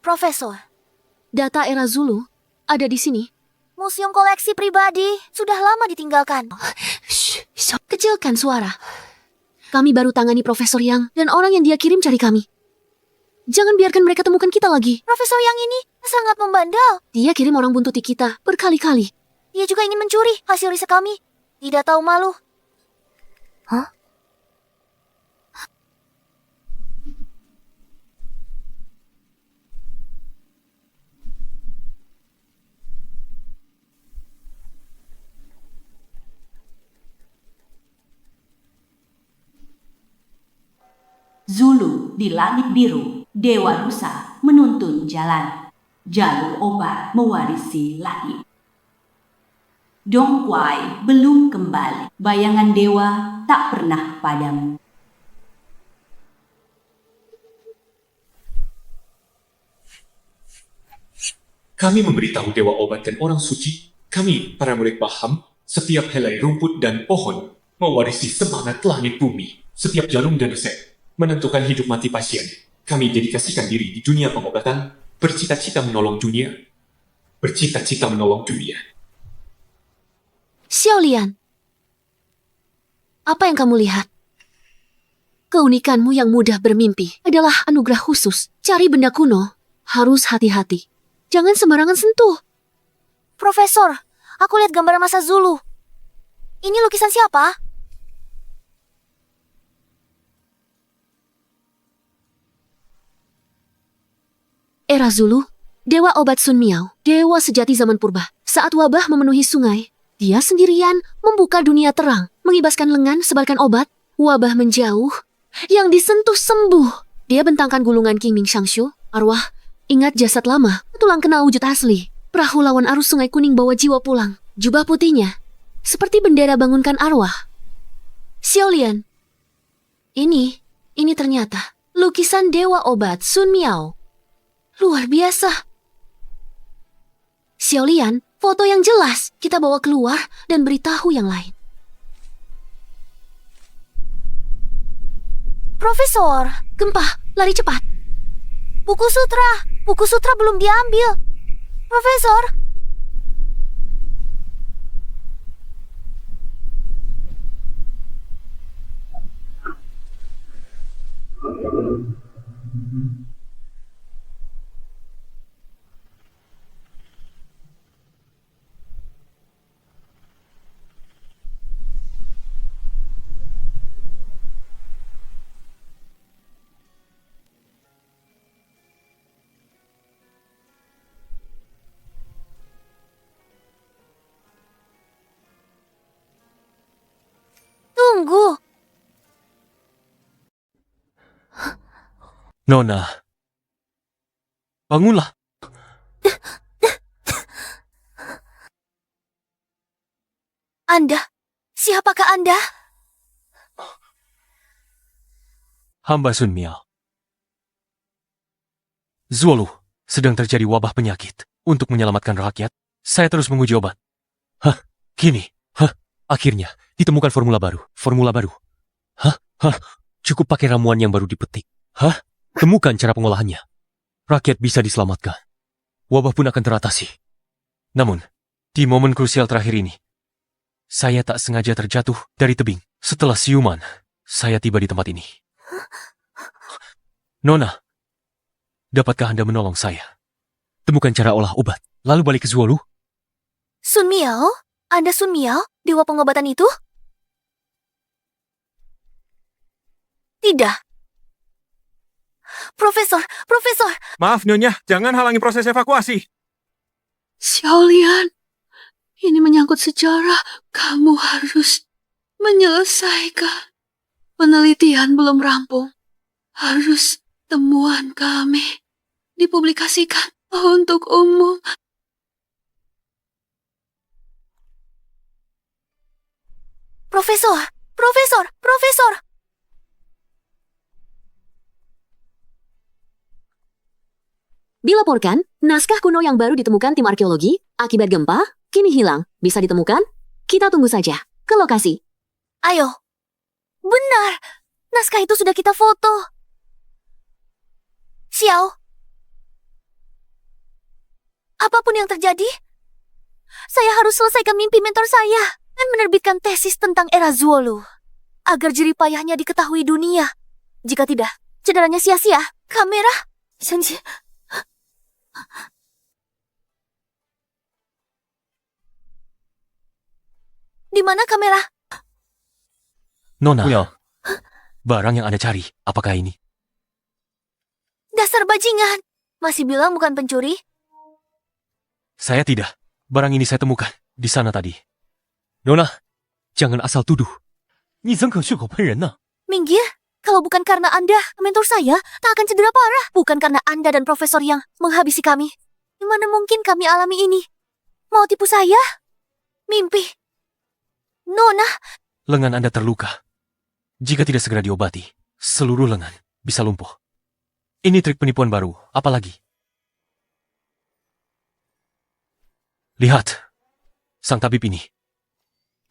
Profesor, Data era Zulu ada di sini. museum koleksi pribadi sudah lama ditinggalkan. Shh, kecilkan suara. Kami baru tangani Profesor Yang dan orang yang dia kirim cari kami. Jangan biarkan mereka temukan kita lagi. Profesor yang ini sangat membandel. Dia kirim orang buntuti kita berkali-kali. Dia juga ingin mencuri hasil riset kami. Tidak tahu malu. Hah? Zulu di langit biru, Dewa Rusa menuntun jalan. Jalur obat mewarisi langit. Dong Quai belum kembali. Bayangan dewa tak pernah padam. Kami memberitahu Dewa Obat dan orang suci, kami, para murid paham, setiap helai rumput dan pohon mewarisi semangat langit bumi. Setiap jarum dan resep menentukan hidup mati pasien. Kami dedikasikan diri di dunia pengobatan, bercita-cita menolong dunia. Bercita-cita menolong dunia. Xiaolian, apa yang kamu lihat? Keunikanmu yang mudah bermimpi adalah anugerah khusus. Cari benda kuno, harus hati-hati. Jangan sembarangan sentuh. Profesor, aku lihat gambar masa Zulu. Ini lukisan siapa? Era Zulu, Dewa Obat Sun Miao, dewa sejati zaman purba. Saat wabah memenuhi sungai, dia sendirian membuka dunia terang, mengibaskan lengan sebarkan obat, wabah menjauh, yang disentuh sembuh. Dia bentangkan gulungan King Ming Shangshu, arwah, ingat jasad lama, tulang kenal wujud asli. Perahu lawan arus sungai kuning bawa jiwa pulang, jubah putihnya, seperti bendera bangunkan arwah. Xiaolian, ini ternyata lukisan Dewa Obat Sun Miao. Luar biasa. Xiaolian, foto yang jelas. Kita bawa keluar dan beritahu yang lain. Profesor, Gempa, lari cepat. Buku sutra belum diambil. Profesor, tunggu. Nona, bangunlah. Anda, siapakah Anda? Hamba Sun Miao. Zulu, sedang terjadi wabah penyakit. Untuk menyelamatkan rakyat, saya terus menguji obat. Akhirnya ditemukan formula baru. Cukup pakai ramuan yang baru dipetik. Temukan cara pengolahannya. Rakyat bisa diselamatkan. Wabah pun akan teratasi. Namun, di momen krusial terakhir ini, saya tak sengaja terjatuh dari tebing. Setelah siuman, saya tiba di tempat ini. Nona, dapatkah Anda menolong saya? Temukan cara olah obat, lalu balik ke Zulu. Sun Miao? Anda Sun Miao, dewa pengobatan itu? Tidak. Profesor. Maaf, Nyonya, jangan halangi proses evakuasi. Xiaolian, ini menyangkut sejarah. Kamu harus menyelesaikan. Penelitian belum rampung. Harus temuan kami dipublikasikan untuk umum. Profesor. Dilaporkan, naskah kuno yang baru ditemukan tim arkeologi akibat gempa kini hilang. Bisa ditemukan? Kita tunggu saja. Ke lokasi. Ayo. Benar. Naskah itu sudah kita foto. Xiao. Apapun yang terjadi, saya harus selesaikan mimpi mentor saya dan menerbitkan tesis tentang era Zuolu agar jerih payahnya diketahui dunia. Jika tidak, cederanya sia-sia. Kamera, Senji. Di mana kamera? Nona, barang yang Anda cari, apakah ini? Dasar bajingan. Masih bilang bukan pencuri? Saya tidak. Barang ini saya temukan di sana tadi. Nona, jangan asal tuduh. 你怎可血口喷人呢？ Minggir, kalau bukan karena Anda, mentor saya tak akan cedera parah. Bukan karena Anda dan profesor yang menghabisi kami. Gimana mungkin kami alami ini? Mau tipu saya? Mimpi. Nona, Lengan Anda terluka. Jika tidak segera diobati, seluruh lengan bisa lumpuh. Ini trik penipuan baru, apalagi? Lihat, sang tabib ini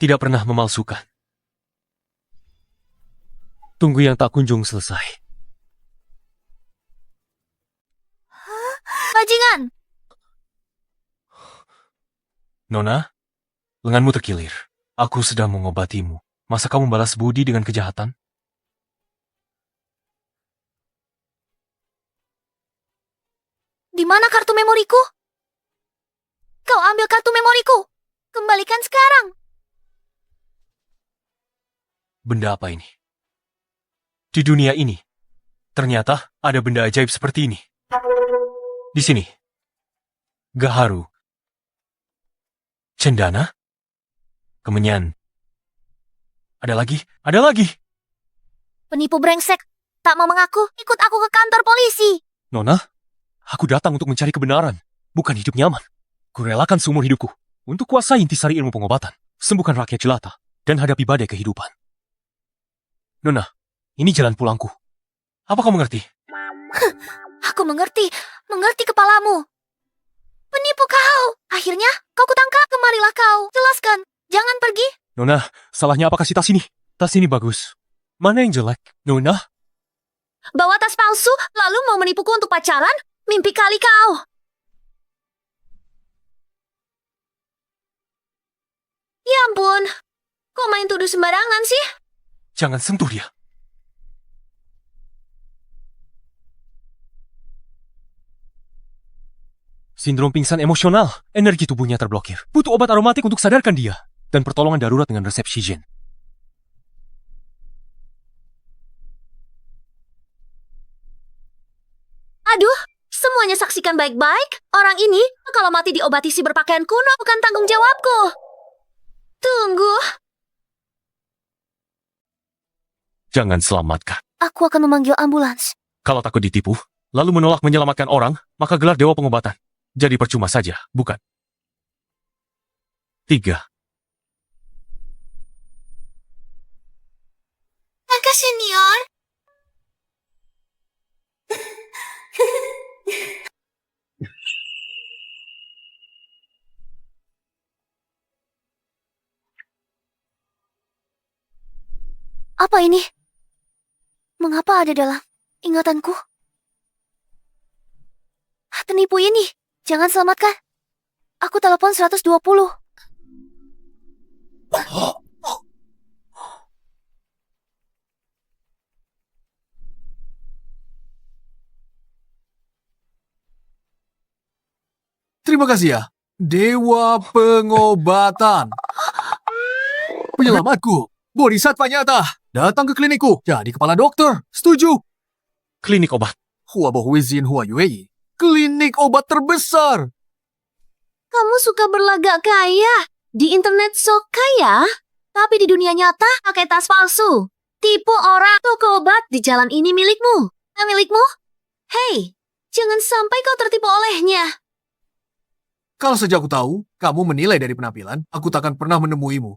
tidak pernah memalsukan. Tunggu yang tak kunjung selesai. bajingan. Nona, lenganmu terkilir. Aku sedang mengobatimu. Masa kamu balas budi dengan kejahatan? Di mana kartu memoriku? Kau ambil kartu memoriku. Kembalikan sekarang. Benda apa ini? Di dunia ini, ternyata ada benda ajaib seperti ini. Di sini. Gaharu. Cendana. Kemenyan. Ada lagi, ada lagi. Penipu brengsek. Tak mau mengaku, ikut aku ke kantor polisi. Nona, aku datang untuk mencari kebenaran, bukan hidup nyaman. Kurelakan seumur hidupku untuk kuasai intisari ilmu pengobatan, sembuhkan rakyat jelata, dan hadapi badai kehidupan. Nona, ini jalan pulangku. Apa kamu mengerti? Aku mengerti. Mengerti kepalamu. Penipu kau. Akhirnya, kau kutangkap. Kemarilah kau. Jelaskan. Jangan pergi. Nona, salahnya apa kasih tas ini? Tas ini bagus. Mana yang jelek? Nona? Bawa tas palsu, lalu mau menipuku untuk pacaran? Mimpi kali kau. Ya ampun. Kok main tuduh sembarangan sih? Jangan sentuh dia. Sindrom pingsan emosional. Energi tubuhnya terblokir. Butuh obat aromatik untuk sadarkan dia. Dan pertolongan darurat dengan resep Shijen. Aduh, semuanya saksikan baik-baik. Orang ini, kalau mati diobati si berpakaian kuno, bukan tanggung jawabku. Tunggu. Jangan selamatkan. Aku akan memanggil ambulans. Kalau takut ditipu, lalu menolak menyelamatkan orang, maka gelar dewa pengobatan. Jadi percuma saja, bukan? 3. Kakak senior. Apa ini? Mengapa ada dalam ingatanku? Penipu ini, jangan selamatkan. Aku telepon 120. Terima kasih ya, Dewa Pengobatan. Penyelamatku, Bodhisattva nyata, datang ke klinikku, jadi kepala dokter. Setuju? Klinik obat. Hua Boh Wizin Hua Yue, klinik obat terbesar. Kamu suka berlagak kaya. Di internet sok kaya, tapi di dunia nyata pakai tas palsu. Tipu orang. Toko obat di jalan ini milikmu. Milikmu? Hei, jangan sampai kau tertipu olehnya. Kalau saja aku tahu, kamu menilai dari penampilan, aku takkan pernah menemuimu.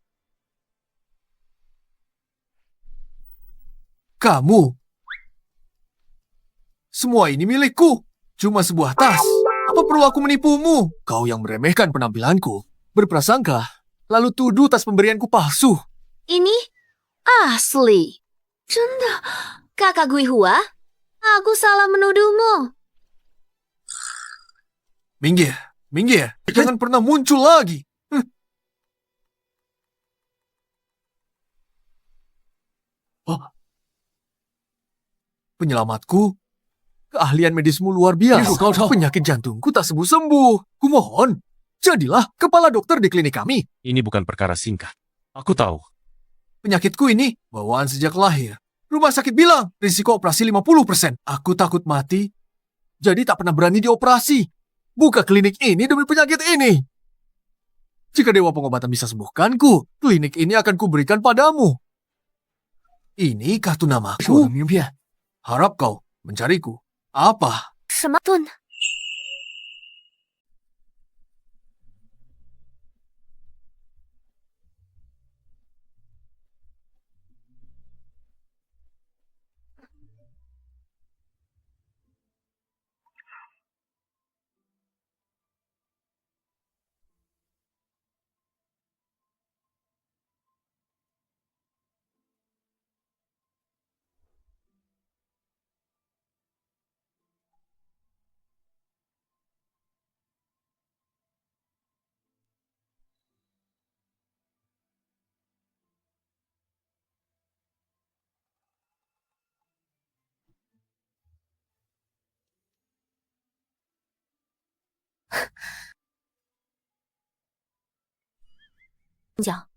Kamu. Semua ini milikku. Cuma sebuah tas. Apa perlu aku menipumu? Kau yang meremehkan penampilanku. Berprasangka, lalu tuduh tas pemberianku palsu. Ini asli. Cunda, kakak Gui Hua, aku salah menuduhmu. Minggir, Minggir, jangan pernah muncul lagi. Oh, penyelamatku, keahlian medismu luar biasa. Penyakit jantungku tak sembuh-sembuh. Kumohon, jadilah kepala dokter di klinik kami. Ini bukan perkara singkat. Aku tahu. Penyakitku ini bawaan sejak lahir. Rumah sakit bilang risiko operasi 50%. Aku takut mati, jadi tak pernah berani dioperasi. Buka klinik ini demi penyakit ini. Jika Dewa Pengobatan bisa sembuhkanku, klinik ini akan kuberikan padamu. Ini kartu namaku. Harap kau mencariku. Apa? 什么盾？ 讲。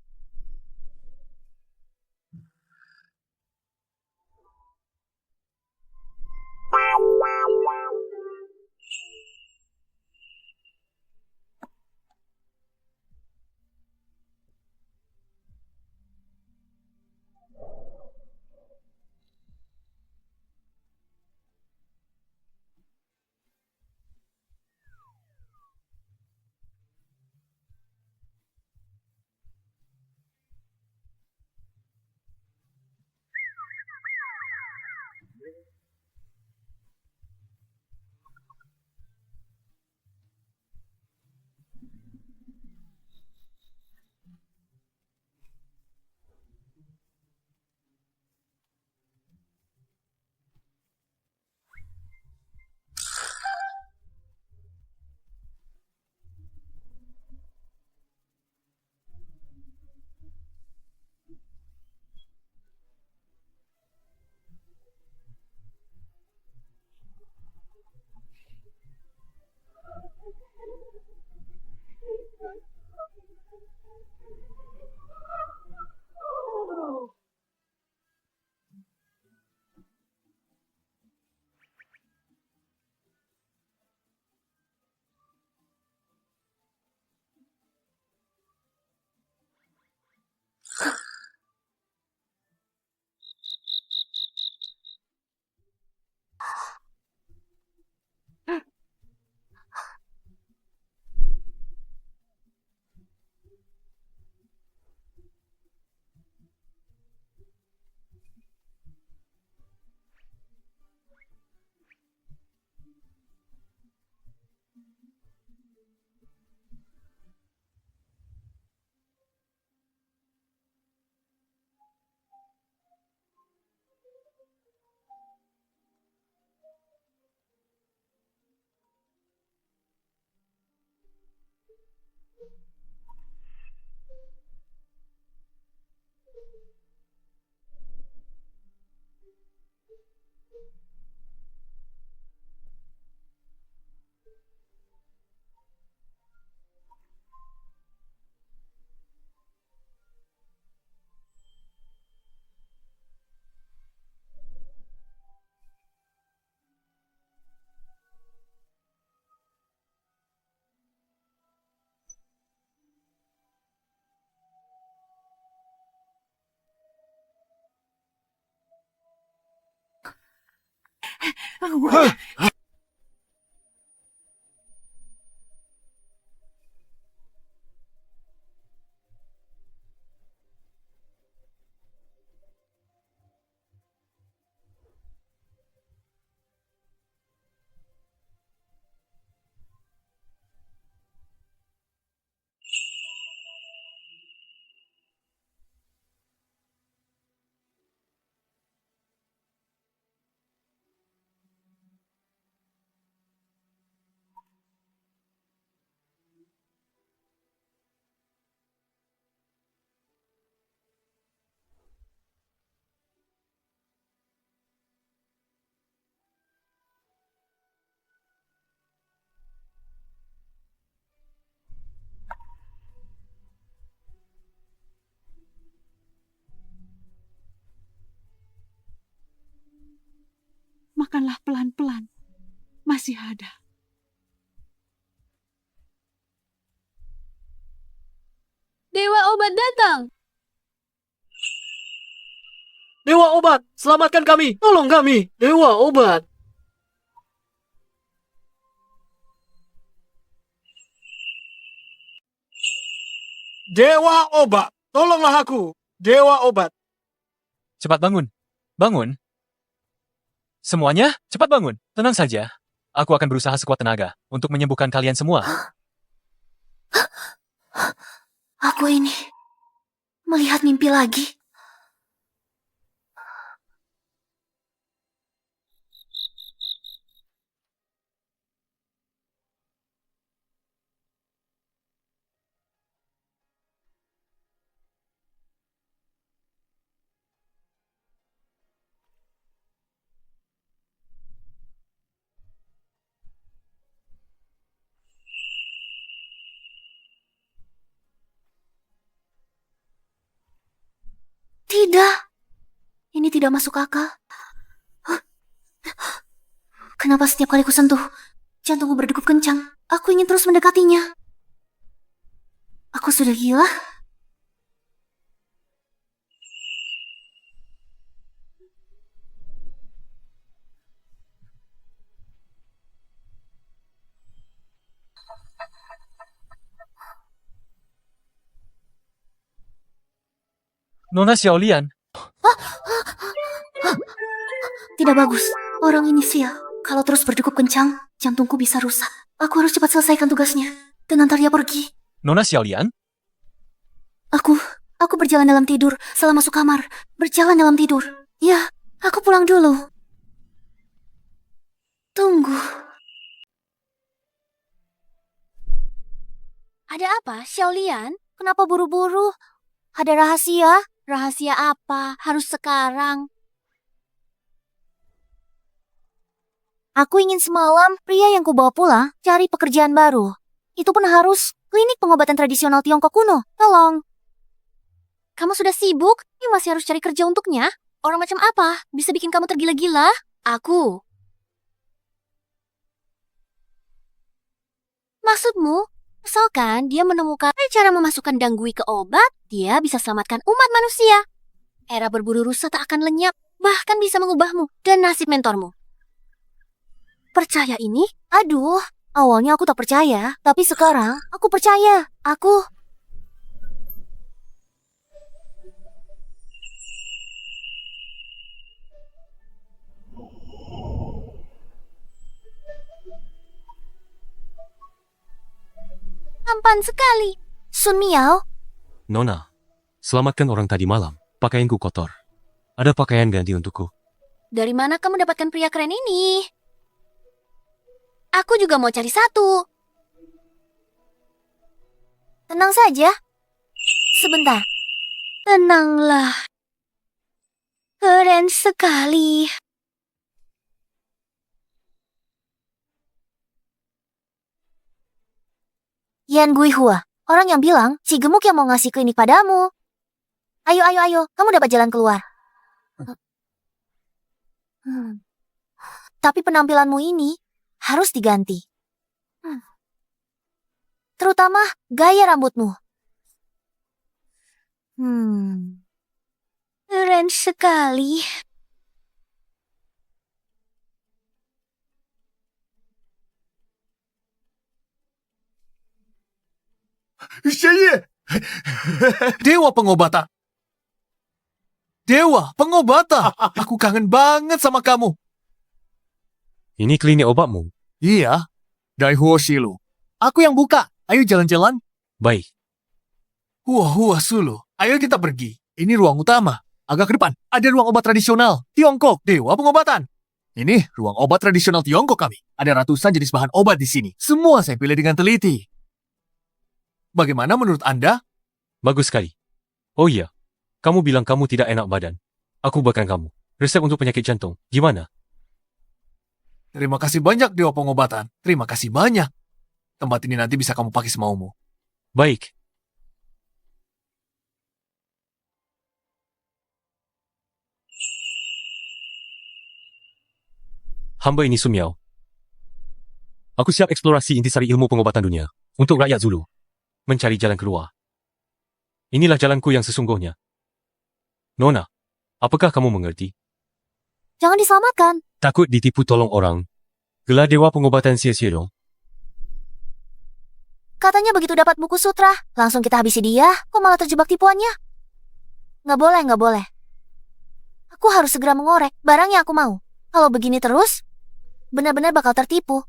Makanlah pelan-pelan. Masih ada. Dewa obat datang. Dewa obat, selamatkan kami. Tolong kami. Dewa obat. Dewa obat, tolonglah aku. Dewa obat. Cepat bangun. Bangun. Semuanya, cepat bangun. Tenang saja. Aku akan berusaha sekuat tenaga untuk menyembuhkan kalian semua. Aku ini melihat mimpi lagi. Tidak. Ini tidak masuk akal. Kenapa setiap kali ku sentuh, jantungku berdegup kencang. Aku ingin terus mendekatinya. Aku sudah gila. Nona Xiaolian, Tidak bagus. Orang ini sial. Kalau terus berdegup kencang, jantungku bisa rusak. Aku harus cepat selesaikan tugasnya. Dan antar dia pergi. Nona Xiaolian, Aku berjalan dalam tidur. Salah masuk kamar. Berjalan dalam tidur. Ya, aku pulang dulu. Tunggu. Ada apa, Xiaolian? Kenapa buru-buru? Ada rahasia? Rahasia apa? Harus sekarang. Aku ingin semalam pria yang kubawa pulang cari pekerjaan baru. Itu pun harus klinik pengobatan tradisional Tiongkok kuno. Tolong. Kamu sudah sibuk? Ini masih harus cari kerja untuknya? Orang macam apa bisa bikin kamu tergila-gila? Aku. Maksudmu? Misalkan dia menemukan cara memasukkan danggui ke obat, dia bisa selamatkan umat manusia. Era berburu rusa tak akan lenyap, bahkan bisa mengubahmu dan nasib mentormu. Percaya ini? Aduh, awalnya aku tak percaya, tapi sekarang aku percaya. Aku... Tampan sekali. Sun Miao, Nona, selamatkan orang tadi malam. Pakaianku kotor. Ada pakaian ganti untukku. dari mana kamu dapatkan pria keren ini? Aku juga mau cari satu. Tenang saja. Sebentar. Tenanglah. Keren sekali. Yan Guihua, orang yang bilang si gemuk yang mau ngasih klinik padamu. Ayo, ayo, ayo, kamu dapat jalan keluar. Tapi penampilanmu ini harus diganti. Terutama gaya rambutmu. Keren sekali. Xie! Dewa pengobatan. Dewa pengobatan. Aku kangen banget sama kamu. Ini klinik obatmu. Iya. Daihuo Shilu. Aku yang buka. Ayo jalan-jalan. Baik. Hua Sulu. Ayo kita pergi. Ini ruang utama. Agak ke depan. Ada ruang obat tradisional. Tiongkok. Dewa pengobatan. Ini ruang obat tradisional Tiongkok kami. Ada ratusan jenis bahan obat di sini. Semua saya pilih dengan teliti. Bagaimana menurut Anda? Bagus sekali. Oh iya, kamu bilang kamu tidak enak badan. Aku bahkan kamu. Resep untuk penyakit jantung. Gimana? Terima kasih banyak Dewa Pengobatan. Terima kasih banyak. Tempat ini nanti bisa kamu pakai semaumu. Baik. Hamba ini Sun Miao. Aku siap eksplorasi intisari ilmu pengobatan dunia untuk rakyat Zulu. Mencari jalan keluar. Inilah jalanku yang sesungguhnya. Nona, apakah kamu mengerti? Jangan diselamatkan. Takut ditipu tolong orang. Gelar dewa pengobatan sia-sia dong. Katanya begitu dapat buku sutra, langsung kita habisi dia. Kok malah terjebak tipuannya? Nggak boleh, nggak boleh. Aku harus segera mengorek barang yang aku mau. Kalau begini terus, benar-benar bakal tertipu.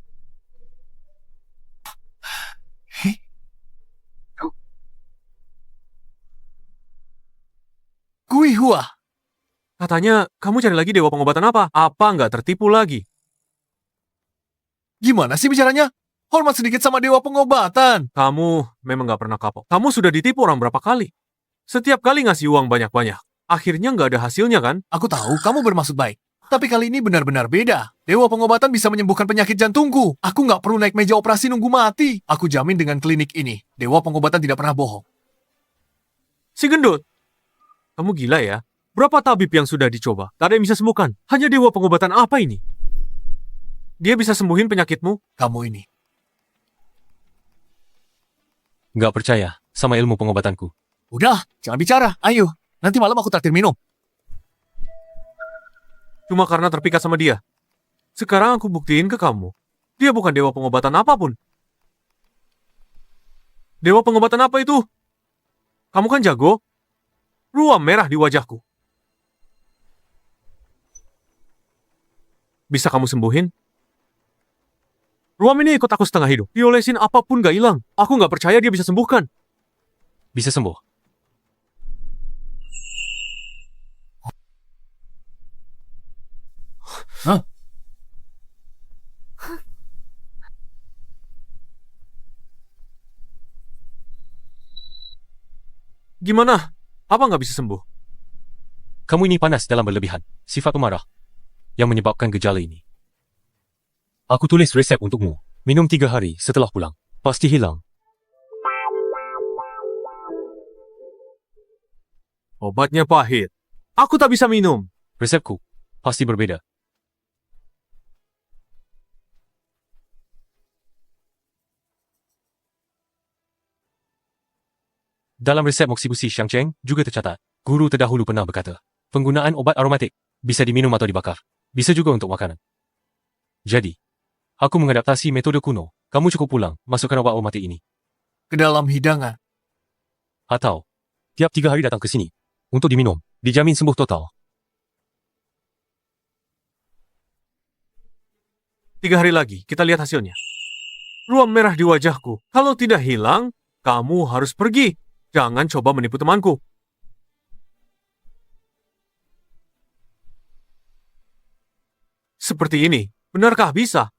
Kui Hua. Katanya, kamu cari lagi dewa pengobatan apa? Apa nggak tertipu lagi? Gimana sih bicaranya? Hormat sedikit sama dewa pengobatan. Kamu memang nggak pernah kapok. Kamu sudah ditipu orang berapa kali? Setiap kali ngasih uang banyak-banyak. Akhirnya nggak ada hasilnya kan? Aku tahu kamu bermaksud baik. Tapi kali ini benar-benar beda. Dewa pengobatan bisa menyembuhkan penyakit jantungku. Aku nggak perlu naik meja operasi nunggu mati. Aku jamin dengan klinik ini, dewa pengobatan tidak pernah bohong. Si gendut. Kamu gila ya? Berapa tabib yang sudah dicoba? Tak ada yang bisa sembuhkan. Hanya dewa pengobatan apa ini? Dia bisa sembuhin penyakitmu? Kamu ini. Nggak percaya sama ilmu pengobatanku. Udah, jangan bicara. Ayo, nanti malam aku traktir minum. Cuma karena terpikat sama dia. Sekarang aku buktiin ke kamu. Dia bukan dewa pengobatan apapun. Dewa pengobatan apa itu? Kamu kan jago. Ruam merah di wajahku. Bisa kamu sembuhin? Ruam ini ikut aku setengah hidup. Diolesin apapun gak hilang. Aku gak percaya dia bisa sembuhkan. Bisa sembuh. Hah? Gimana? Apa nggak bisa sembuh? Kamu ini panas dalam berlebihan. Sifat pemarah yang menyebabkan gejala ini. Aku tulis resep untukmu. Minum 3 hari setelah pulang. Pasti hilang. Obatnya pahit. Aku tak bisa minum. Resepku pasti berbeda. Dalam resep Moxibusi Xiangcheng juga tercatat, guru terdahulu pernah berkata, penggunaan obat aromatik bisa diminum atau dibakar, bisa juga untuk makanan. Jadi, aku mengadaptasi metode kuno. Kamu cukup pulang, masukkan obat aromatik ini. Ke dalam hidangan. Atau, tiap 3 hari datang ke sini, untuk diminum, dijamin sembuh total. 3 hari lagi, kita lihat hasilnya. Ruam merah di wajahku. Kalau tidak hilang, kamu harus pergi. Jangan coba menipu temanku. Seperti ini, benarkah bisa?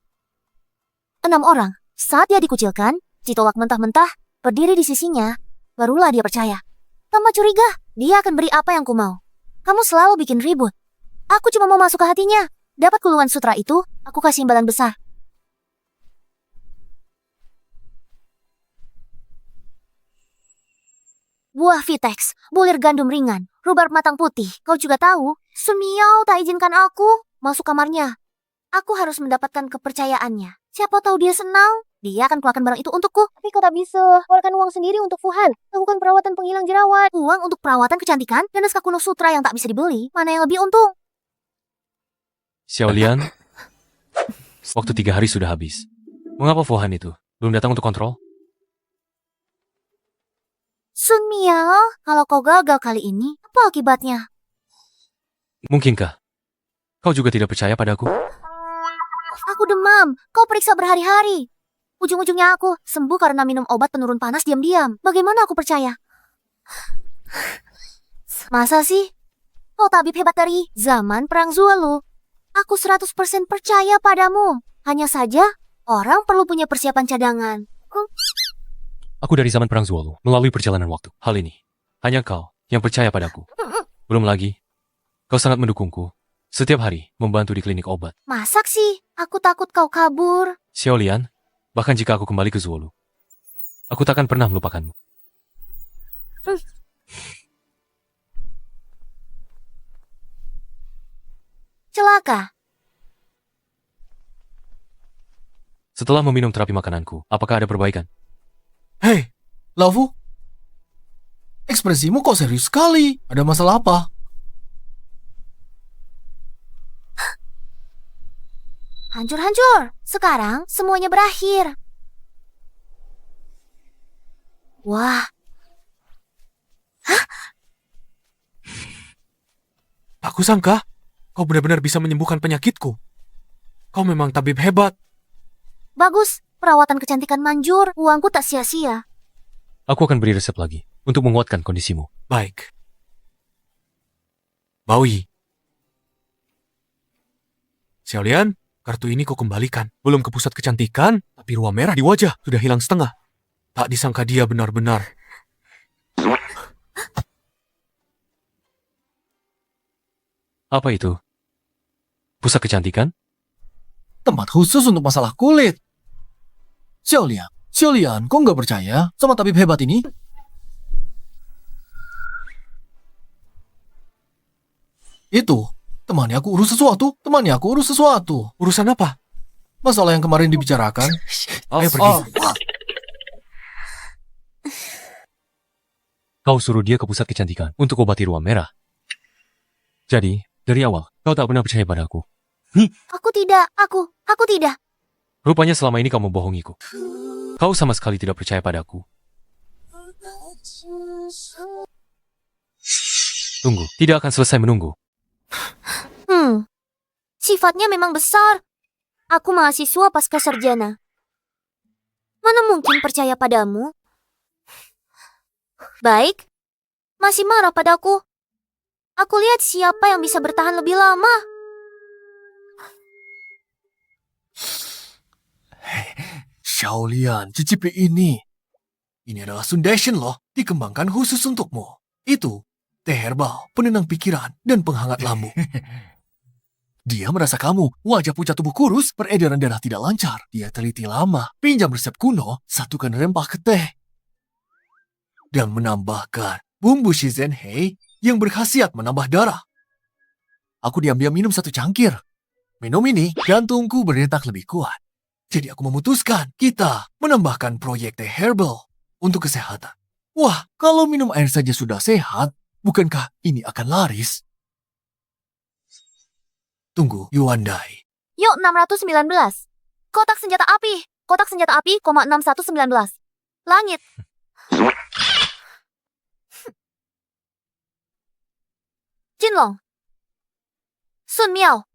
6 orang. Saat dia dikucilkan, ditolak mentah-mentah, berdiri di sisinya, barulah dia percaya. Tanpa curiga, dia akan beri apa yang ku mau. Kamu selalu bikin ribut. Aku cuma mau masuk ke hatinya. Dapat kuluan sutra itu, aku kasih imbalan besar. Buah Vitex, bulir gandum ringan, rhubarb matang putih. Kau juga tahu, Sun Miao tak izinkan aku masuk kamarnya. Aku harus mendapatkan kepercayaannya. Siapa tahu dia senang, dia akan keluarkan barang itu untukku. Tapi kau tak bisa keluarkan uang sendiri untuk Fuhan. Lakukan perawatan penghilang jerawat. Uang untuk perawatan kecantikan dan naskah kuno sutra yang tak bisa dibeli. Mana yang lebih untung? Xiao Lian, waktu 3 hari sudah habis. Mengapa Fuhan itu belum datang untuk kontrol? Sun Miao, kalau kau gagal kali ini, apa akibatnya? Mungkinkah kau juga tidak percaya padaku? Aku demam, kau periksa berhari-hari. Ujung-ujungnya aku sembuh karena minum obat penurun panas diam-diam. Bagaimana aku percaya? Masa sih? Kau tabib hebat dari zaman Perang Zulu. Aku 100% percaya padamu. Hanya saja, orang perlu punya persiapan cadangan. Aku dari zaman Perang Zuolu, melalui perjalanan waktu. Hal ini, hanya kau yang percaya padaku. Belum lagi, kau sangat mendukungku. Setiap hari, membantu di klinik obat. Masak sih, aku takut kau kabur. Xiao Lian, bahkan jika aku kembali ke Zuolu, aku takkan pernah melupakanmu. Celaka. Setelah meminum terapi makananku, apakah ada perbaikan? Hei, Laofu. Ekspresimu kok serius sekali. Ada masalah apa? Hancur-hancur. Sekarang semuanya berakhir. Wah, Aku sangka kau benar-benar bisa menyembuhkan penyakitku. Kau memang tabib hebat. bagus. Perawatan kecantikan manjur. Uangku tak sia-sia. Aku akan beri resep lagi untuk menguatkan kondisimu. Baik. Baui. Xiaolian, kartu ini kau kembalikan. Belum ke pusat kecantikan, tapi ruam merah di wajah sudah hilang setengah. Tak disangka dia benar-benar. Apa itu? Pusat kecantikan? Tempat khusus untuk masalah kulit. Xiaolian, kau nggak percaya sama tabib hebat ini? Itu, temani aku urus sesuatu. Urusan apa? Masalah yang kemarin dibicarakan. Ayo pergi. Kau suruh dia ke pusat kecantikan untuk obati ruam merah. Jadi, dari awal, kau tak pernah percaya padaku. Aku tidak. Aku tidak. Rupanya selama ini kau membohongiku. Kau sama sekali tidak percaya padaku. Tunggu, tidak akan selesai menunggu. Sifatnya memang besar. Aku mahasiswa pasca sarjana. Mana mungkin percaya padamu? Baik. Masih marah padaku. Aku lihat siapa yang bisa bertahan lebih lama. Xiaolian, cicipi ini. Ini adalah Sundation loh, dikembangkan khusus untukmu. Itu, teh herbal, penenang pikiran, dan penghangat lambung. Dia merasa kamu, wajah pucat tubuh kurus, peredaran darah tidak lancar. Dia teliti lama, pinjam resep kuno, satukan rempah ke teh. Dan menambahkan bumbu Shizenhei yang berkhasiat menambah darah. Aku diam-diam minum 1 cangkir. Minum ini, jantungku berdetak lebih kuat. Jadi aku memutuskan kita menambahkan proyek teh herbal untuk kesehatan. Wah, kalau minum air saja sudah sehat, bukankah ini akan laris? Tunggu, Yuandai. Yuk 619. Kotak senjata api. Kotak senjata api, 6119. Langit. Jinlong. Sun Miao.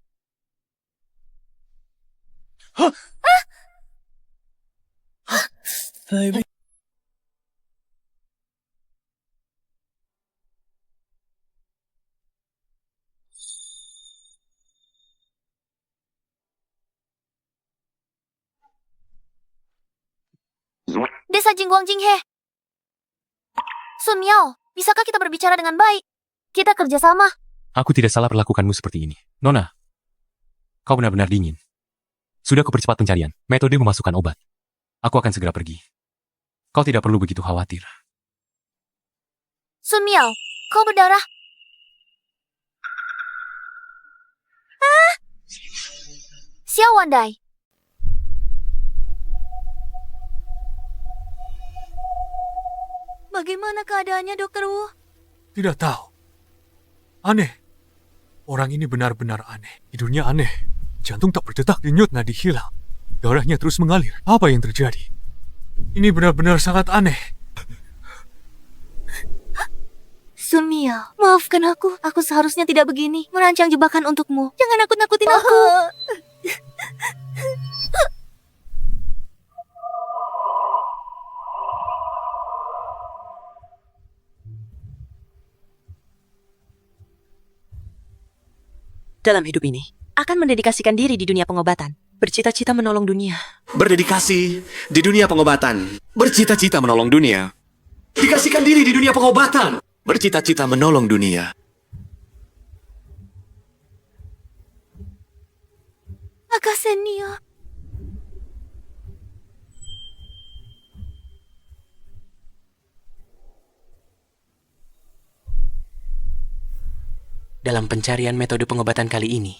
Desa Jingguang Jinghe. Sun Miao, bisakah kita berbicara dengan baik? Kita kerjasama. Aku tidak salah perlakukanmu seperti ini. Nona, kau benar-benar dingin. Sudah kupercepat pencarian, metode memasukkan obat. Aku akan segera pergi. Kau tidak perlu begitu khawatir. Sun Miao, kau berdarah. Xiao Wandai. Bagaimana keadaannya, Dokter Wu? Tidak tahu. Aneh. Orang ini benar-benar aneh. Tidurnya aneh. Jantung tak berdetak, denyut nadi hilang. Darahnya terus mengalir. Apa yang terjadi? Ini benar-benar sangat aneh. Sun Miao, maafkan aku. Aku seharusnya tidak begini. Merancang jebakan untukmu. Jangan nakut-nakutin aku. Dalam hidup ini, akan mendedikasikan diri di dunia pengobatan. Bercita-cita menolong dunia. Berdedikasi di dunia pengobatan. Bercita-cita menolong dunia. Dikasihkan diri di dunia pengobatan. Bercita-cita menolong dunia. Akasenia. Dalam pencarian metode pengobatan kali ini,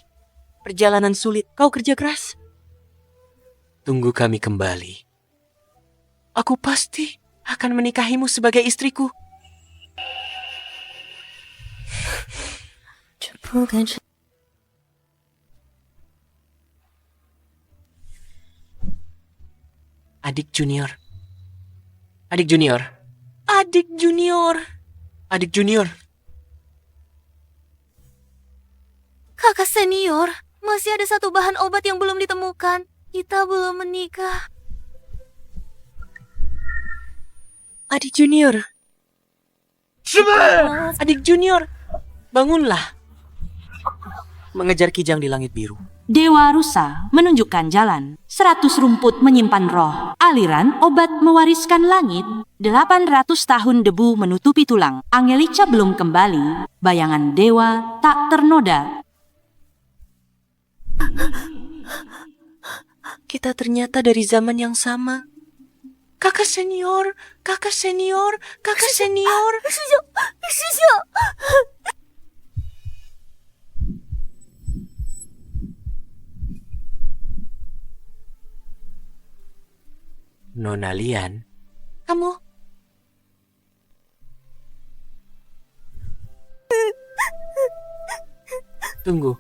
perjalanan sulit, kau kerja keras. Tunggu kami kembali. Aku pasti akan menikahimu sebagai istriku. Adik junior. Adik junior. Adik junior. Adik junior. Kakak senior, masih ada satu bahan obat yang belum ditemukan. Kita belum menikah. Adik junior. Adik junior. Bangunlah. Mengejar kijang di langit biru. Dewa Rusa menunjukkan jalan. 100 rumput menyimpan roh. Aliran obat mewariskan langit. 800 tahun debu menutupi tulang. Angelica belum kembali. Bayangan dewa tak ternoda. Kita ternyata dari zaman yang sama. Kakak senior, kakak senior, kakak senior. Nona Lian, kamu? Tunggu.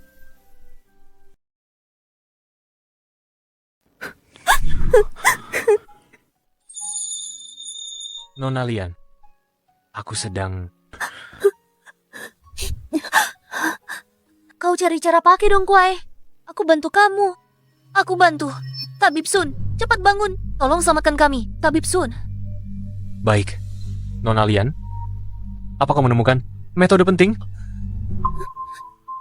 Nona Lian, aku sedang... Kau cari cara pakai dong, Kuai. Aku bantu kamu. Aku bantu. Tabib Sun, cepat bangun. Tolong selamatkan kami, Tabib Sun. Baik, Nona Lian. Apa kau menemukan metode penting?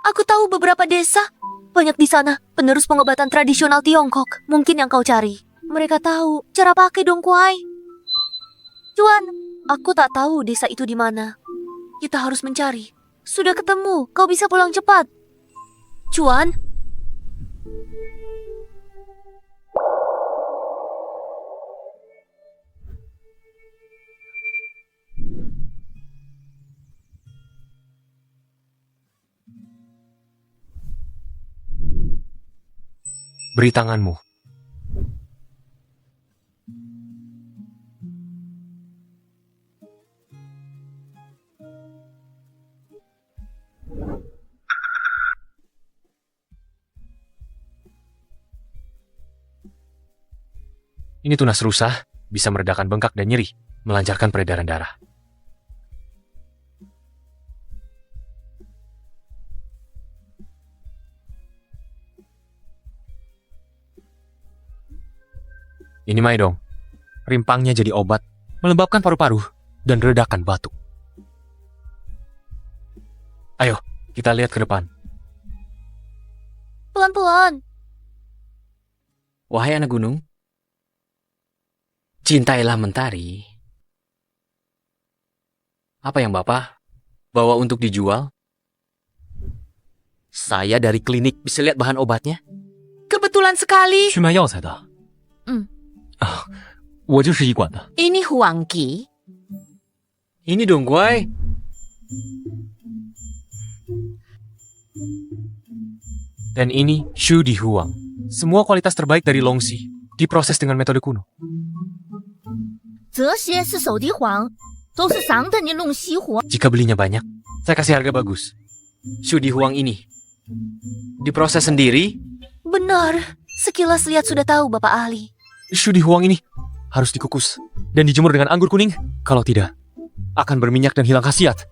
Aku tahu beberapa desa. Banyak di sana, penerus pengobatan tradisional Tiongkok. Mungkin yang kau cari. Mereka tahu cara pakai dong, Kuai. Cuan, aku tak tahu desa itu di mana. Kita harus mencari. Sudah ketemu, kau bisa pulang cepat. Cuan. Beri tanganmu. Ini tunas rusa, bisa meredakan bengkak dan nyeri, melancarkan peredaran darah. Ini Maidong. Rimpangnya jadi obat, melembabkan paru-paru, dan redakan batuk. Ayo, kita lihat ke depan. Pelan-pelan. Wahai anak gunung, cintailah mentari. Apa yang Bapak bawa untuk dijual? Saya dari klinik, bisa lihat bahan obatnya? Kebetulan sekali. 去卖药材的。我就是医馆的。 Ini Huangqi. Ini dong, Guai. Dan ini Shu Di Huang. Semua kualitas terbaik dari Longxi diproses dengan metode kuno. 这些是手地黄，都是上等的龙溪黄。 Jika belinya banyak, saya kasih harga bagus. Shu Di Huang ini diproses sendiri. Benar. Sekilas lihat sudah tahu, Bapak Ahli. Shu Di Huang ini harus dikukus dan dijemur dengan anggur kuning. Kalau tidak, akan berminyak dan hilang khasiat.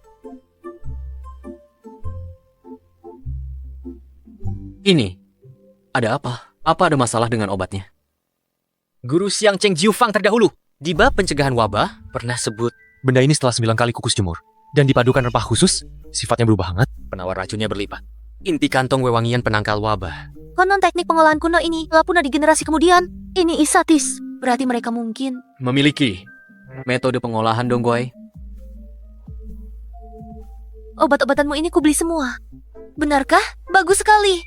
Ini, ada apa? Apa ada masalah dengan obatnya? Guru Xiang Cheng Jiufang terdahulu, di bab pencegahan wabah, pernah sebut benda ini setelah 9 kali kukus jemur dan dipadukan rempah khusus, sifatnya berubah hangat, penawar racunnya berlipat. Inti kantong wewangian penangkal wabah. Konon teknik pengolahan kuno ini telah punah di generasi kemudian. Ini Isatis. Berarti mereka mungkin... Memiliki metode pengolahan dong, Guai. Obat-obatanmu ini kubeli semua. Benarkah? Bagus sekali.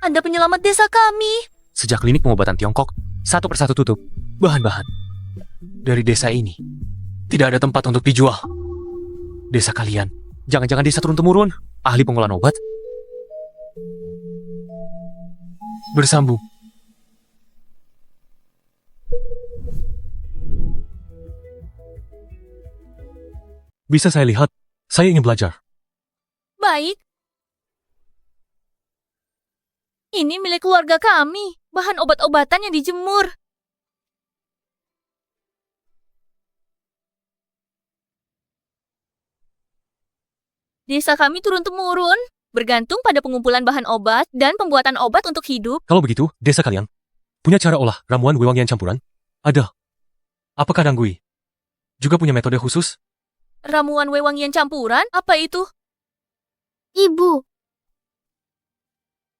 Anda penyelamat desa kami. Sejak klinik pengobatan Tiongkok, satu persatu tutup, bahan-bahan dari desa ini tidak ada tempat untuk dijual. Desa kalian, jangan-jangan desa turun-temurun, ahli pengolahan obat. Bersambung. Bisa saya lihat? Saya ingin belajar. Baik. Ini milik keluarga kami. Bahan obat-obatan yang dijemur. Desa kami turun-temurun, bergantung pada pengumpulan bahan obat dan pembuatan obat untuk hidup. Kalau begitu, desa kalian punya cara olah ramuan wewangian campuran? Ada. Apakah Danggui juga punya metode khusus? Ramuan wewangian campuran? Apa itu? Ibu,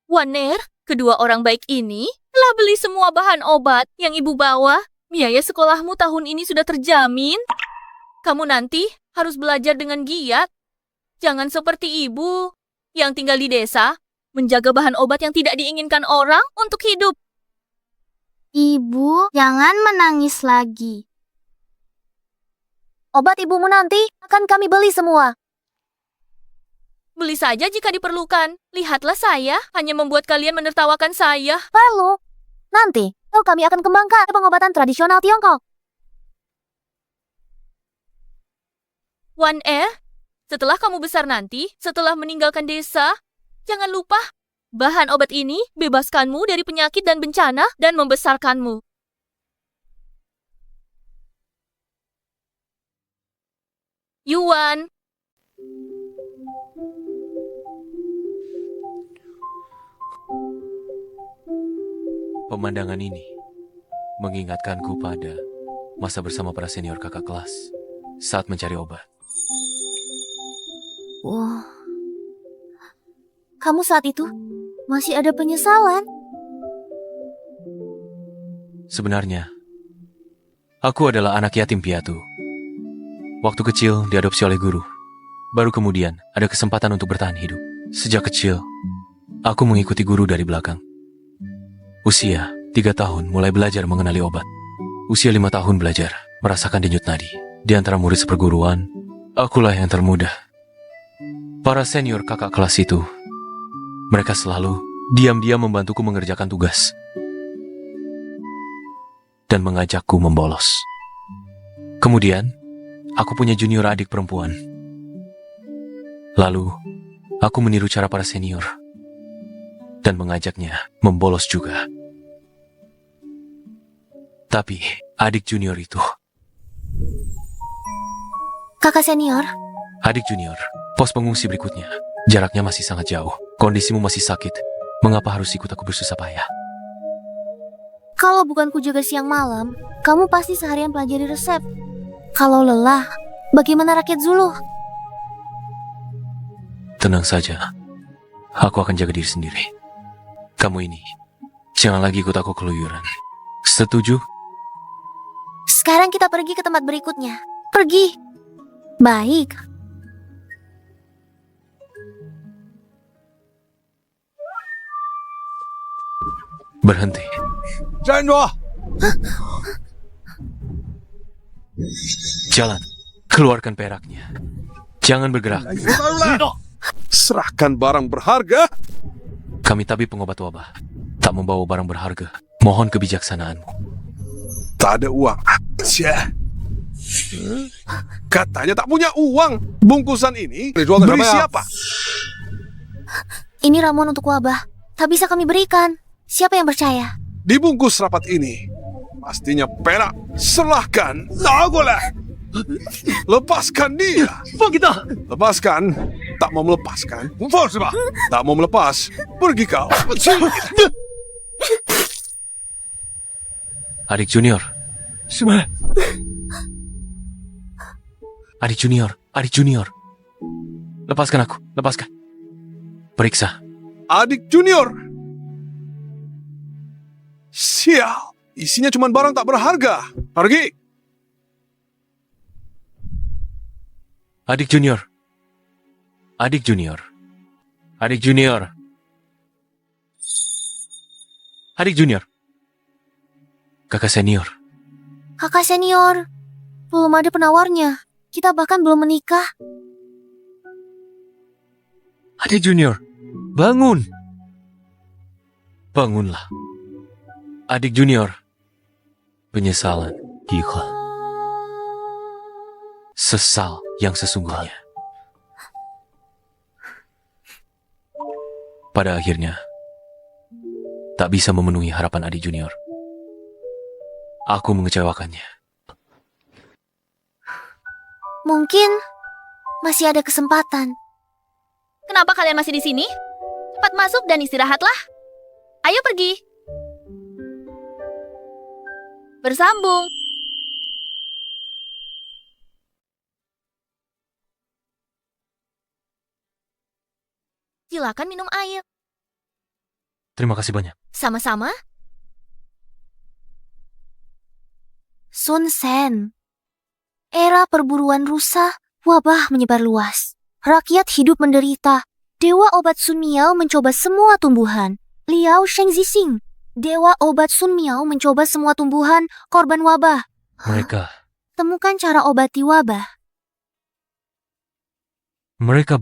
Waner, kedua orang baik ini telah beli semua bahan obat yang ibu bawa. Biaya sekolahmu tahun ini sudah terjamin. Kamu nanti harus belajar dengan giat. Jangan seperti ibu yang tinggal di desa, menjaga bahan obat yang tidak diinginkan orang untuk hidup. Ibu, jangan menangis lagi. Obat ibumu nanti akan kami beli semua. Beli saja jika diperlukan. Lihatlah saya, hanya membuat kalian menertawakan saya. Perlu. Nanti, kami akan kembangkan pengobatan tradisional Tiongkok. Wan setelah kamu besar nanti, setelah meninggalkan desa, jangan lupa, bahan obat ini bebaskanmu dari penyakit dan bencana dan membesarkanmu. Yuan. Pemandangan ini mengingatkanku pada masa bersama para senior kakak kelas saat mencari obat. Wah, kamu saat itu masih ada penyesalan? Sebenarnya, aku adalah anak yatim piatu. Waktu kecil diadopsi oleh guru. Baru kemudian ada kesempatan untuk bertahan hidup. Sejak kecil, aku mengikuti guru dari belakang. Usia 3 tahun mulai belajar mengenali obat. Usia 5 tahun belajar merasakan denyut nadi. Di antara murid seperguruan, akulah yang termuda. Para senior kakak kelas itu, mereka selalu diam-diam membantuku mengerjakan tugas dan mengajakku membolos. Kemudian, aku punya junior adik perempuan. Lalu, aku meniru cara para senior dan mengajaknya membolos juga. Tapi, adik junior itu... Kakak senior, Adik junior, pos pengungsi berikutnya. Jaraknya masih sangat jauh. Kondisimu masih sakit. Mengapa harus ikut aku bersusah payah? kalau bukan ku jaga siang malam, kamu pasti seharian pelajari resep. Kalau lelah, bagaimana rakyat Zulu? Tenang saja. Aku akan jaga diri sendiri. Kamu ini, jangan lagi ikut aku keluyuran. Setuju? Sekarang kita pergi ke tempat berikutnya. Pergi. Baik. Berhenti. Jalan. Keluarkan peraknya. Jangan bergerak. Serahkan barang berharga. Kami tabib pengobat wabah. Tak membawa barang berharga. Mohon kebijaksanaanmu. Tak ada uang. Syah. Katanya tak punya uang. Bungkusan ini beri siapa? Ini ramuan untuk wabah. Tak bisa kami berikan. Siapa yang percaya? Dibungkus rapat ini. Pastinya perak. Serahkan. Lepaskan dia. Lepaskan. Tak mau melepaskan. Tak mau melepas. Pergi kau. Adik junior. Adik junior. Adik junior. Lepaskan aku. Lepaskan. Periksa. Adik junior. Sial. Isinya cuma barang tak berharga. Pergi. Adik junior. Adik junior. Adik junior. Adik junior. Kakak senior. Kakak senior. Belum ada penawarnya. Kita bahkan belum menikah. Adik junior. Bangun. Bangunlah. Adik junior. Penyesalan. Ikhlas. Sesal. yang sesungguhnya. Pada akhirnya, tak bisa memenuhi harapan adik junior. Aku mengecewakannya. Mungkin masih ada kesempatan. Kenapa kalian masih di sini? Cepat masuk dan istirahatlah. Ayo pergi. Bersambung. Silakan minum air. Terima kasih banyak. Sama-sama. Sun Sen. Era perburuan rusa, wabah menyebar luas. Rakyat hidup menderita. Dewa obat Sun Miao mencoba semua tumbuhan. Liao Shengzixing. Dewa obat Sun Miao mencoba semua tumbuhan, korban wabah. Mereka Temukan cara obati wabah.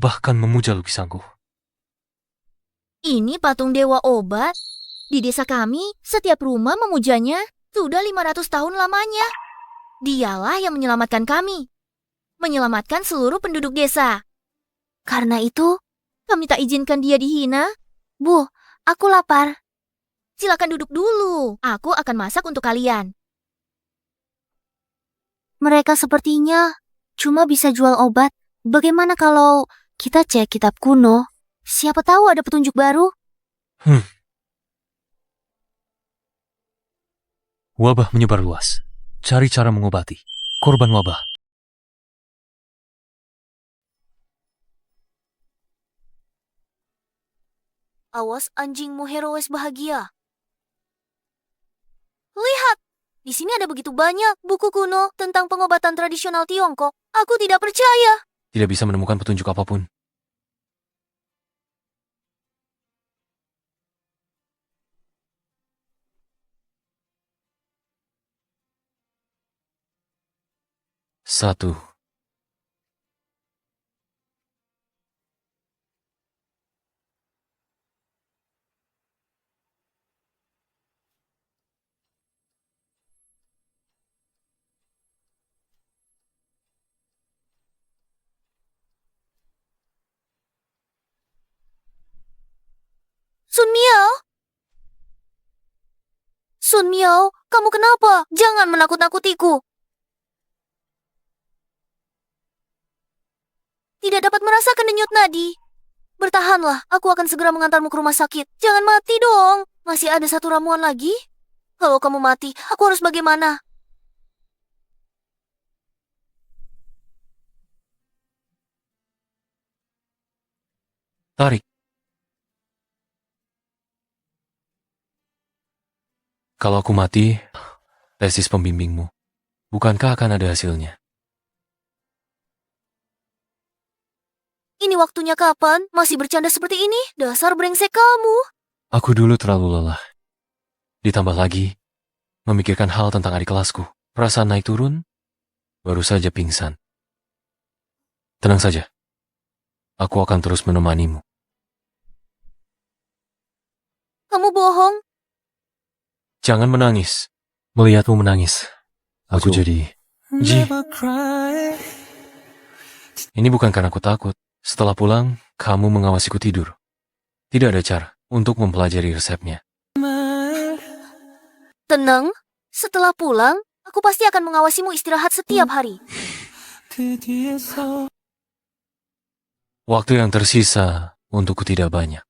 bahkan memuja lukisanku. Ini patung dewa obat. Di desa kami, setiap rumah memujanya. Sudah 500 tahun lamanya. Dialah yang menyelamatkan kami. Menyelamatkan seluruh penduduk desa. Karena itu, Kami tak izinkan dia dihina. Bu, aku lapar. Silakan duduk dulu. Aku akan masak untuk kalian. Mereka sepertinya cuma bisa jual obat. Bagaimana kalau kita cek kitab kuno? Siapa tahu ada petunjuk baru? Wabah menyebar luas. Cari cara mengobati. Korban wabah. Awas anjingmu heroes bahagia. Lihat, di sini ada begitu banyak buku kuno tentang pengobatan tradisional Tiongkok. Aku tidak percaya. Tidak bisa menemukan petunjuk apapun. Satu. Sun Miao? Sun Miao, kamu kenapa? Jangan menakut-nakutiku. Tidak dapat merasakan denyut nadi. Bertahanlah, aku akan segera mengantarmu ke rumah sakit. Jangan mati dong. Masih ada satu ramuan lagi? Kalau kamu mati, aku harus bagaimana? Tarik. Kalau aku mati, tesis pembimbingmu, bukankah akan ada hasilnya? Ini waktunya kapan? Masih bercanda seperti ini? Dasar brengsek kamu. Aku dulu terlalu lelah. Ditambah lagi, memikirkan hal tentang adik kelasku. Perasaan naik turun, baru saja pingsan. Tenang saja. Aku akan terus menemanimu. Kamu bohong. Jangan menangis. Melihatmu menangis, aku jadi... Ini bukan karena aku takut. Setelah pulang, kamu mengawasiku tidur. Tidak ada cara untuk mempelajari resepnya. Tenang, setelah pulang, aku pasti akan mengawasimu istirahat setiap hari. Waktu yang tersisa untukku tidak banyak.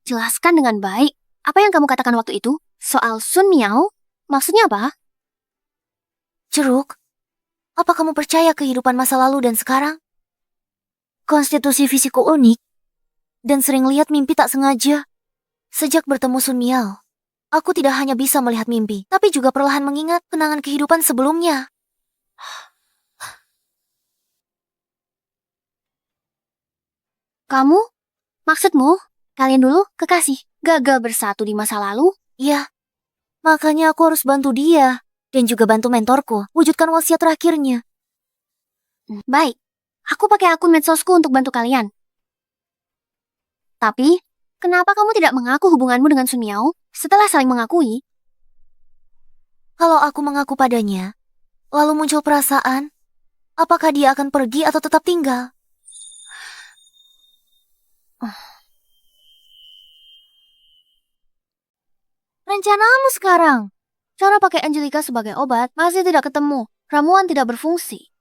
Jelaskan dengan baik. Apa yang kamu katakan waktu itu? Soal Sun Miao? Maksudnya apa? Jeruk, apa kamu percaya kehidupan masa lalu dan sekarang? Konstitusi fisikku unik, dan sering lihat mimpi tak sengaja. Sejak bertemu Sun Miao, aku tidak hanya bisa melihat mimpi, tapi juga perlahan mengingat kenangan kehidupan sebelumnya. Kamu? Maksudmu? Kalian dulu kekasih, gagal bersatu di masa lalu? Iya. Makanya aku harus bantu dia. Dan juga bantu mentorku wujudkan wasiat terakhirnya. Baik, aku pakai akun medsosku untuk bantu kalian. Tapi, kenapa kamu tidak mengaku hubunganmu dengan Sun Miao setelah saling mengakui? Kalau aku mengaku padanya, lalu muncul perasaan, apakah dia akan pergi atau tetap tinggal? Rencanamu sekarang? Cara pakai Angelika sebagai obat masih tidak ketemu. Ramuan tidak berfungsi.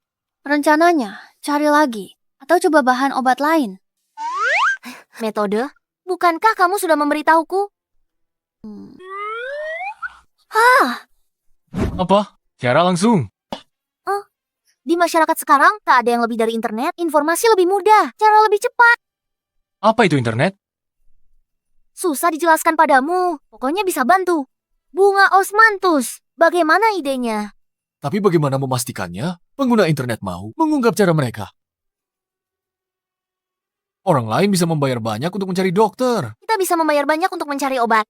Rencananya, cari lagi. Atau coba bahan obat lain. Metode? Bukankah kamu sudah memberitahuku? Apa? Cara langsung. Di masyarakat sekarang, tak ada yang lebih dari internet. Informasi lebih mudah, cara lebih cepat. Apa itu internet? Susah dijelaskan padamu. Pokoknya bisa bantu. Bunga osmanthus. Bagaimana idenya? Tapi bagaimana memastikannya pengguna internet mau mengungkap cara mereka? Orang lain bisa membayar banyak untuk mencari dokter. Kita bisa membayar banyak untuk mencari obat.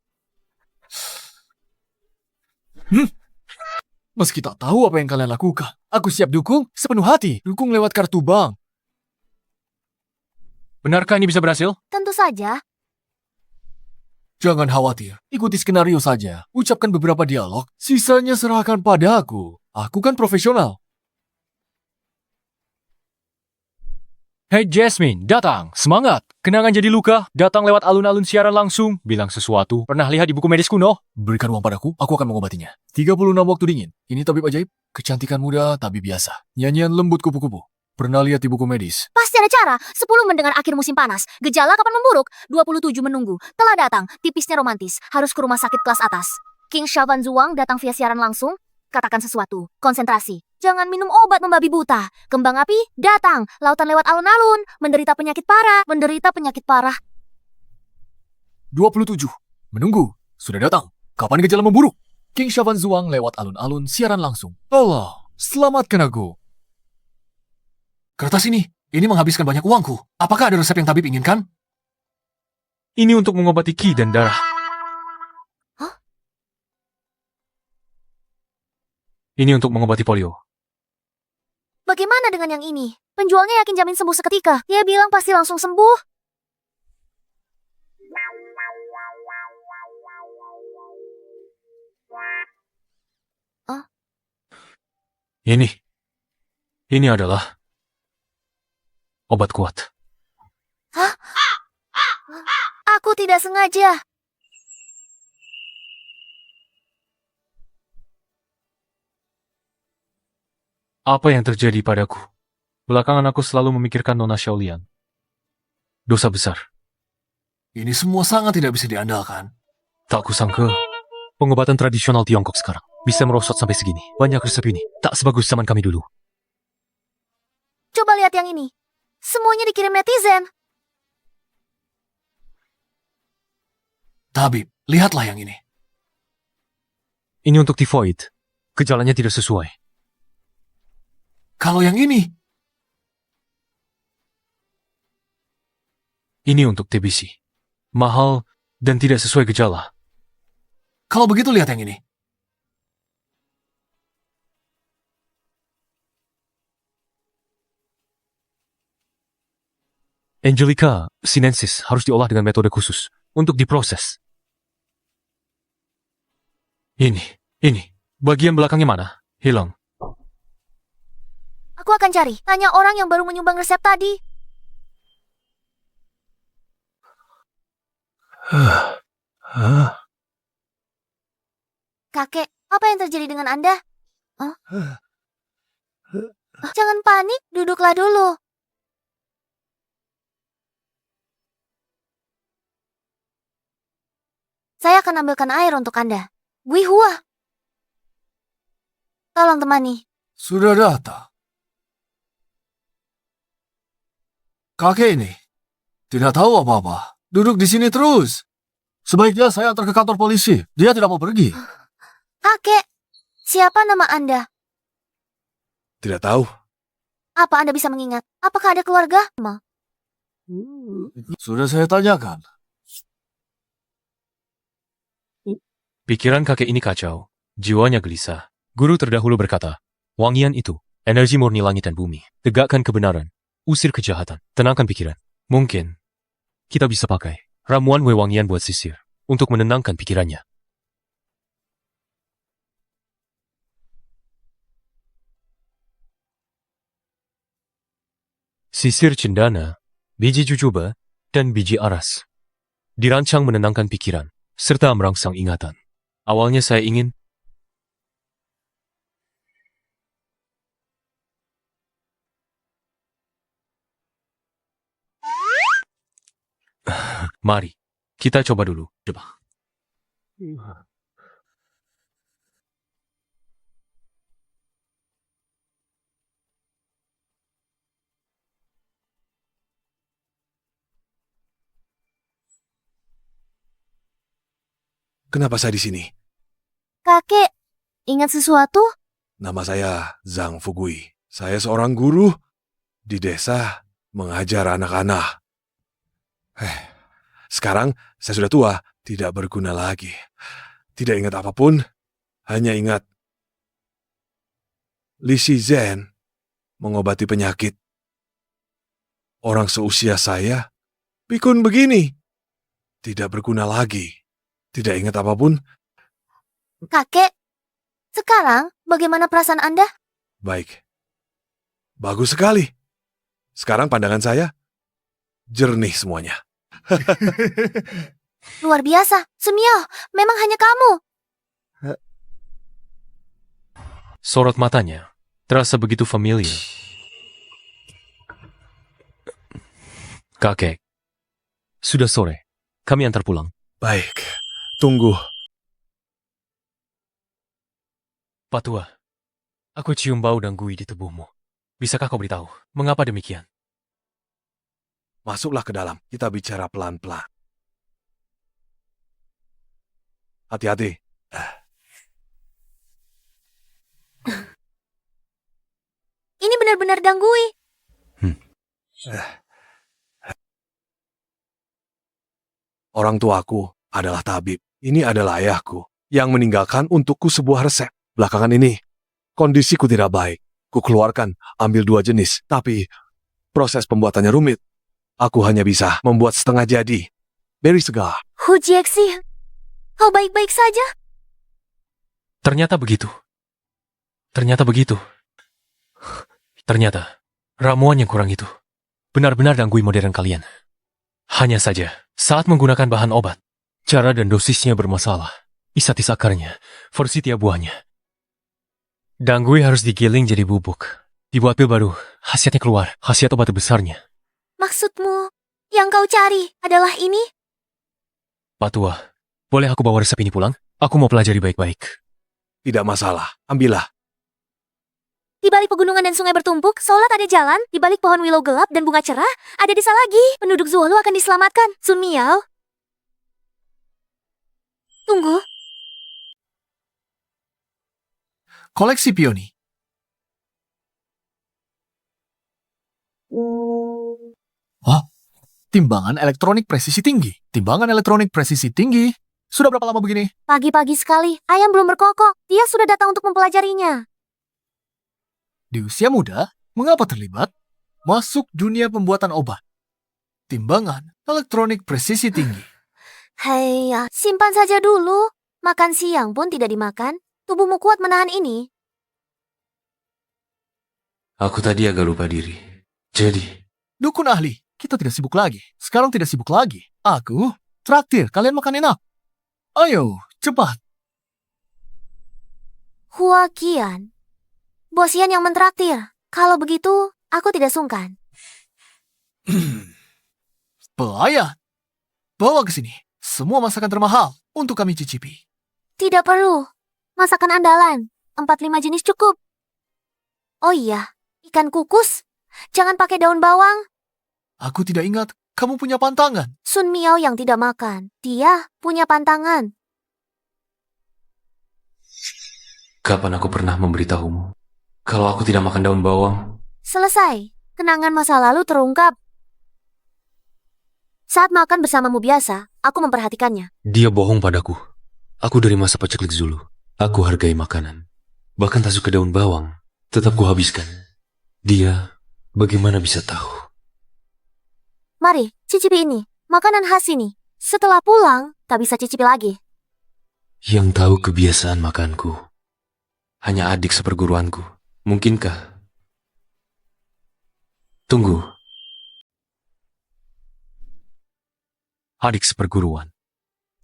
Meski tak tahu apa yang kalian lakukan, aku siap dukung sepenuh hati. Dukung lewat kartu bank. Benarkah ini bisa berhasil? Tentu saja. Jangan khawatir, ikuti skenario saja. Ucapkan beberapa dialog, sisanya serahkan pada aku. Aku kan profesional. Hey Jasmine, datang. Semangat. Kenangan jadi luka. Datang lewat alun-alun siaran langsung. Bilang sesuatu. Pernah lihat di buku medis kuno? Berikan uang padaku, aku akan mengobatinya. 36 waktu dingin. Ini tabib ajaib. Kecantikan muda, tabib biasa. Nyanyian lembut kupu-kupu. Pernah lihat di buku medis? Pasti ada cara. 10 mendengar akhir musim panas. Gejala kapan memburuk? 27 menunggu. Telah datang. Tipisnya romantis. Harus ke rumah sakit kelas atas. King Shavan Zuang datang via siaran langsung. Katakan sesuatu. Konsentrasi. Jangan minum obat membabi buta. Kembang api datang. Lautan lewat alun-alun. Menderita penyakit parah. Menderita penyakit parah. 27. Menunggu. Sudah datang. Kapan gejala memburuk? King Shavan Zuang lewat alun-alun siaran langsung. Allah, selamatkan aku. Kertas ini menghabiskan banyak uangku. Apakah ada resep yang tabib inginkan? Ini untuk mengobati ki dan darah. Ini untuk mengobati polio. Bagaimana dengan yang ini? Penjualnya yakin jamin sembuh seketika. Dia bilang pasti langsung sembuh. Ini adalah obat kuat. Hah? Aku tidak sengaja. Apa yang terjadi padaku? Belakangan aku selalu memikirkan Nona Xiaolian. Dosa besar. Ini semua sangat tidak bisa diandalkan. Tak kusangka, pengobatan tradisional Tiongkok sekarang bisa merosot sampai segini. Banyak resep ini, tak sebagus zaman kami dulu. Coba lihat yang ini. Semuanya dikirim netizen. Tabib, lihatlah yang ini. Ini untuk tifoid. Gejalanya tidak sesuai. Kalau yang ini, Ini untuk TBC. Mahal dan tidak sesuai gejala. kalau begitu lihat yang ini. Angelica sinensis harus diolah dengan metode khusus untuk diproses. Ini. Bagian belakangnya mana? Hilang. Aku akan cari. Tanya orang yang baru menyumbang resep tadi. Kakek, apa yang terjadi dengan Anda? Jangan panik, duduklah dulu. Saya akan ambilkan air untuk Anda. Wih Hua. Tolong temani. Sudah datang. Kakek ini tidak tahu apa-apa. Duduk di sini terus. Sebaiknya saya antar ke kantor polisi. Dia tidak mau pergi. Kakek, siapa nama Anda? Tidak tahu. Apa Anda bisa mengingat? Apakah ada keluarga? Sudah saya tanyakan. Pikiran kakek ini kacau. Jiwanya gelisah. Guru terdahulu berkata, wangian itu, energi murni langit dan bumi. Tegakkan kebenaran. Usir kejahatan. Tenangkan pikiran. Mungkin kita bisa pakai ramuan wewangian buat sisir untuk menenangkan pikirannya. sisir cendana, biji jujube, dan biji aras. Dirancang menenangkan pikiran, serta merangsang ingatan. Awalnya saya ingin... Mari, kita coba dulu. Coba. Kenapa saya di sini? Kakek, ingat sesuatu? Nama saya Zhang Fugui. Saya seorang guru di desa mengajar anak-anak. Sekarang saya sudah tua, tidak berguna lagi. Tidak ingat apapun, hanya ingat Li Shizhen mengobati penyakit. Orang seusia saya pikun begini. Tidak berguna lagi. Tidak ingat apapun. Kakek, sekarang bagaimana perasaan Anda? Baik. Bagus sekali. Sekarang pandangan saya jernih semuanya. Luar biasa. Sun Miao, memang hanya kamu. Sorot matanya terasa begitu familiar. Kakek, sudah sore. Kami antar pulang. Baik. Tunggu. Patua, aku cium bau dan gui di tubuhmu. Bisakah kau beritahu, mengapa demikian? Masuklah ke dalam. Kita bicara pelan-pelan. Hati-hati. Ini benar-benar Danggui. Orang tuaku adalah tabib. Ini adalah ayahku yang meninggalkan untukku sebuah resep. Belakangan ini, kondisiku tidak baik. Ku keluarkan, ambil 2 jenis. Tapi, proses pembuatannya rumit. Aku hanya bisa membuat setengah jadi. Beri segar. Hu Jieksi, kau baik-baik saja? Ternyata begitu. Ternyata, ramuan yang kurang itu benar-benar Danggui modern kalian. Hanya saja, saat menggunakan bahan obat, cara dan dosisnya bermasalah. Isatis akarnya, versi tiap buahnya. Danggui harus digiling jadi bubuk. Dibuat pil baru, khasiatnya keluar, khasiat obat terbesarnya. Maksudmu, yang kau cari adalah ini? Patua, boleh aku bawa resep ini pulang? Aku mau pelajari baik-baik. Tidak masalah, ambillah. Di balik pegunungan dan sungai bertumpuk, seolah tak ada jalan. Di balik pohon willow gelap dan bunga cerah, ada desa lagi. Penduduk Zuolu akan diselamatkan. Sun Miao. Tunggu. Koleksi Pioni. Oh, timbangan elektronik presisi tinggi. Timbangan elektronik presisi tinggi. Sudah berapa lama begini? Pagi-pagi sekali, ayam belum berkokok. Dia sudah datang untuk mempelajarinya. Di usia muda, mengapa terlibat? Masuk dunia pembuatan obat. Timbangan elektronik presisi tinggi. Hei, simpan saja dulu. Makan siang pun tidak dimakan. Tubuhmu kuat menahan ini. Aku tadi agak lupa diri. Jadi, Dukun ahli, kita tidak sibuk lagi. Sekarang tidak sibuk lagi. Aku traktir kalian makan enak. Ayo, cepat. Hua Qian. Bos Yan yang mentraktir. Kalau begitu, aku tidak sungkan. Pelayan, bawa ke sini. Semua masakan termahal untuk kami cicipi. Tidak perlu. Masakan andalan. 4-5 jenis cukup. Oh iya, ikan kukus. Jangan pakai daun bawang. Aku tidak ingat kamu punya pantangan. Sun Miao yang tidak makan. Dia punya pantangan. kapan aku pernah memberitahumu kalau aku tidak makan daun bawang? Selesai. Kenangan masa lalu terungkap. Saat makan bersamamu biasa, aku memperhatikannya. Dia bohong padaku. Aku dari masa paceklik Zulu. Aku hargai makanan. Bahkan tak suka daun bawang. Tetap kuhabiskan. Dia bagaimana bisa tahu? Mari, cicipi ini. Makanan khas ini. Setelah pulang, tak bisa cicipi lagi. Yang tahu kebiasaan makanku hanya adik seperguruanku. Mungkinkah? Tunggu, Adik seperguruan.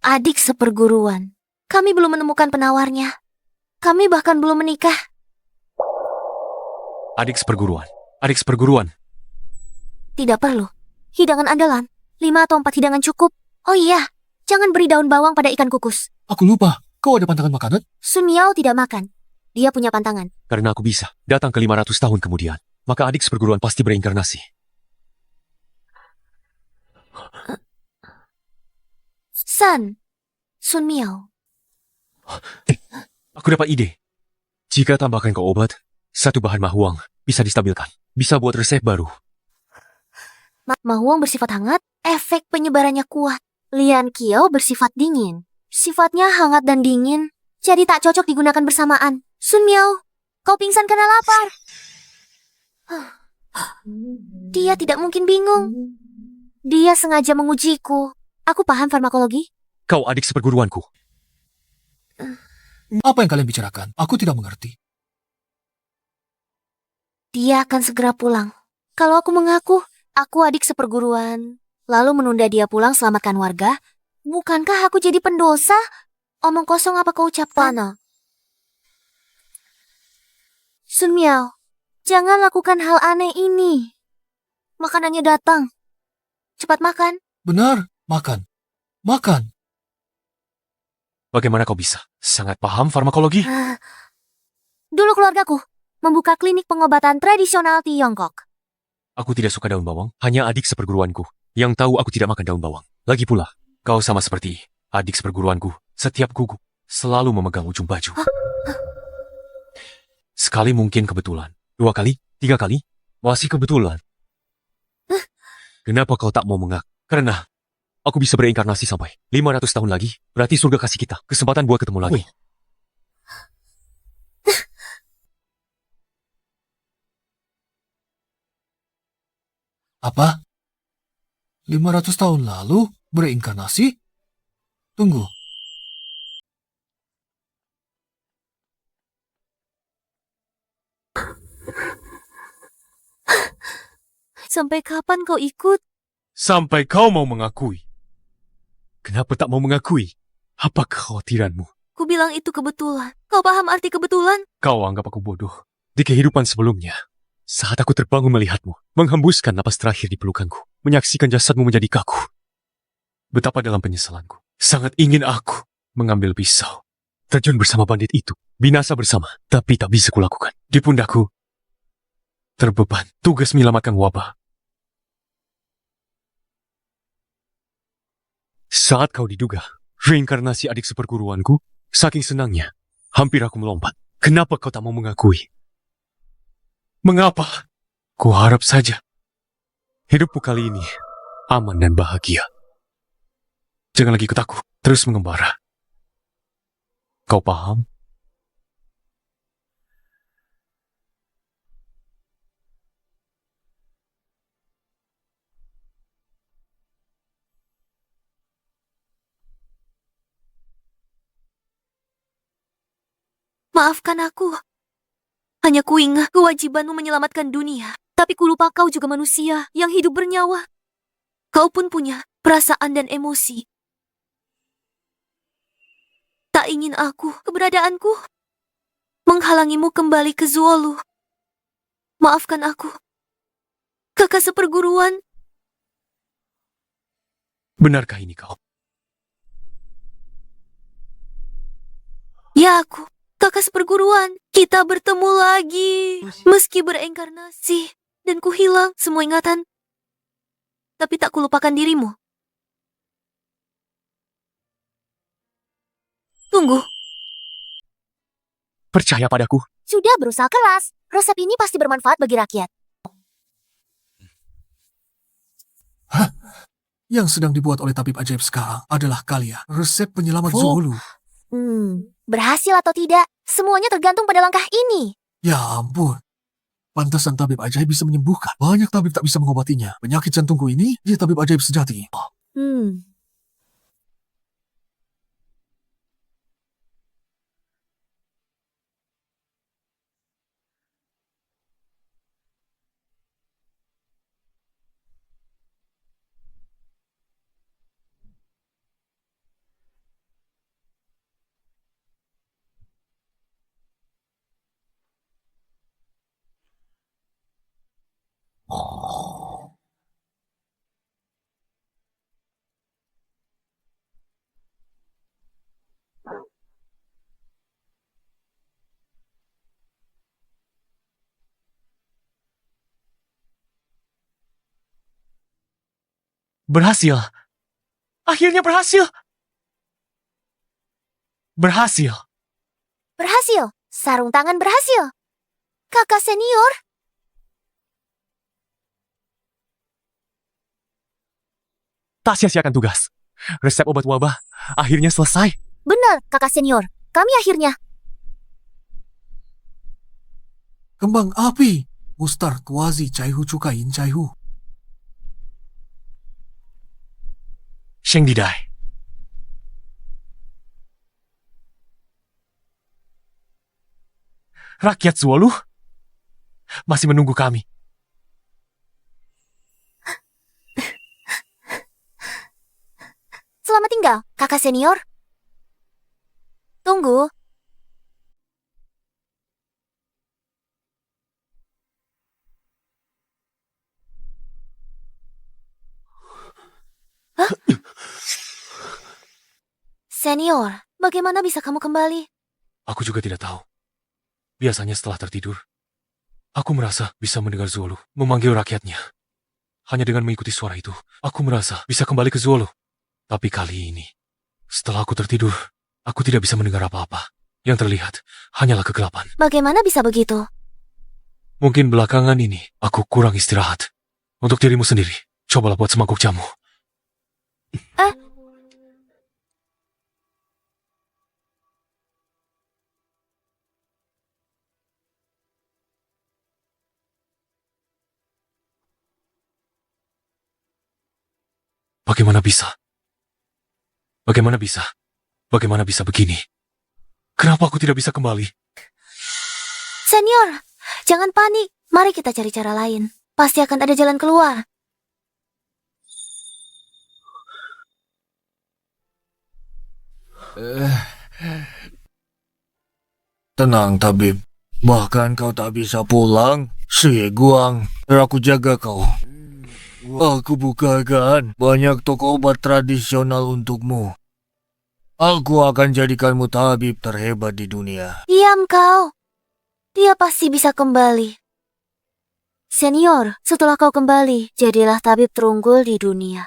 Adik seperguruan. Kami belum menemukan penawarnya. Kami bahkan belum menikah. Adik seperguruan. Adik seperguruan. Tidak perlu. Hidangan andalan. 5 atau 4 hidangan cukup. Oh iya, jangan beri daun bawang pada ikan kukus. Aku lupa, kau ada pantangan makanan? Sun Miao tidak makan. Dia punya pantangan. Karena aku bisa datang ke 500 tahun kemudian, maka adik seperguruan pasti berinkarnasi. Sun Miao. Aku dapat ide. Jika tambahkan ke obat, satu bahan mahuang bisa distabilkan. Bisa buat resep baru. Mahuang bersifat hangat, efek penyebarannya kuat. Lian Qiao bersifat dingin. Sifatnya hangat dan dingin, jadi tak cocok digunakan bersamaan. Sun Miao, kau pingsan karena lapar. Dia tidak mungkin bingung. Dia sengaja mengujiku. Aku paham farmakologi. Kau adik seperguruanku. Apa yang kalian bicarakan? Aku tidak mengerti. Dia akan segera pulang. Kalau aku mengaku, aku adik seperguruan, lalu menunda dia pulang selamatkan warga, bukankah aku jadi pendosa? Omong kosong apa kau ucapkan? Sun Miao, jangan lakukan hal aneh ini. Makanannya datang. Cepat makan. Benar, makan. Makan. Bagaimana kau bisa? Sangat paham farmakologi? Dulu keluargaku membuka klinik pengobatan tradisional Tiongkok. Aku tidak suka daun bawang, hanya adik seperguruanku yang tahu aku tidak makan daun bawang. Lagi pula, kau sama seperti adik seperguruanku, setiap gugup selalu memegang ujung baju. Sekali mungkin kebetulan, 2 kali, 3 kali, masih kebetulan. Kenapa kau tak mau mengaku? Karena aku bisa berinkarnasi sampai 500 tahun lagi, berarti surga kasih kita kesempatan buat ketemu lagi. Apa? 500 tahun lalu berinkarnasi? Tunggu. Sampai kapan kau ikut? Sampai kau mau mengakui. Kenapa tak mau mengakui? Apa kekhawatiranmu? Ku bilang itu kebetulan. Kau paham arti kebetulan? Kau anggap aku bodoh. Di kehidupan sebelumnya, saat aku terbangun melihatmu, menghembuskan napas terakhir di pelukanku, menyaksikan jasadmu menjadi kaku. Betapa dalam penyesalanku. Sangat ingin aku mengambil pisau, terjun bersama bandit itu, binasa bersama, tapi tak bisa kulakukan. Di pundakku, terbeban tugas menyelamatkan wabah. Saat kau diduga, reinkarnasi adik seperguruanku, saking senangnya, hampir aku melompat. Kenapa kau tak mau mengakui? Mengapa? Ku harap saja hidupmu kali ini aman dan bahagia. Jangan lagi ikut aku, terus mengembara. Kau paham? Maafkan aku. Hanya kuingat kewajibanmu menyelamatkan dunia. Tapi kulupa kau juga manusia yang hidup bernyawa. Kau pun punya perasaan dan emosi. Tak ingin aku, keberadaanku, menghalangimu kembali ke Zuolu. Maafkan aku. Kakak seperguruan. Benarkah ini kau? Ya aku. Kakak seperguruan, kita bertemu lagi. Meski bereinkarnasi dan ku hilang semua ingatan, tapi tak kulupakan dirimu. Tunggu. Percaya padaku. Sudah berusaha keras. Resep ini pasti bermanfaat bagi rakyat. Hah? Yang sedang dibuat oleh tabib ajaib sekarang adalah kalian. Resep penyelamat Zuolu. Berhasil atau tidak, semuanya tergantung pada langkah ini. Ya ampun. Pantasan tabib ajaib bisa menyembuhkan. Banyak tabib tak bisa mengobatinya. Penyakit jantungku ini, dia tabib ajaib sejati. Berhasil. Akhirnya berhasil. Berhasil. Berhasil. Sarung tangan berhasil. Kakak senior. Tak sia-siakan tugas. Resep obat wabah akhirnya selesai. Benar, kakak senior. Kami akhirnya. Kembang api. Mustar kuazi caihu cukain caihu. Sheng Didai. Rakyat Zuolu masih menunggu kami. Selamat tinggal, kakak senior. Tunggu. Hah? Senior, bagaimana bisa kamu kembali? Aku juga tidak tahu. Biasanya setelah tertidur, aku merasa bisa mendengar Zuolu memanggil rakyatnya. Hanya dengan mengikuti suara itu, aku merasa bisa kembali ke Zuolu. Tapi kali ini, setelah aku tertidur, aku tidak bisa mendengar apa-apa. Yang terlihat hanyalah kegelapan. Bagaimana bisa begitu? Mungkin belakangan ini aku kurang istirahat. Untuk dirimu sendiri, cobalah buat semangkuk jamu. Bagaimana bisa? Bagaimana bisa? Bagaimana bisa begini? Kenapa aku tidak bisa kembali? Senior, jangan panik. Mari kita cari cara lain. Pasti akan ada jalan keluar. Tenang, tabib. Bahkan kau tak bisa pulang. Si Guang, biar aku jaga kau. Aku bukakan banyak toko obat tradisional untukmu. Aku akan jadikanmu tabib terhebat di dunia. Diam kau. Dia pasti bisa kembali. Senior, setelah kau kembali, jadilah tabib terunggul di dunia.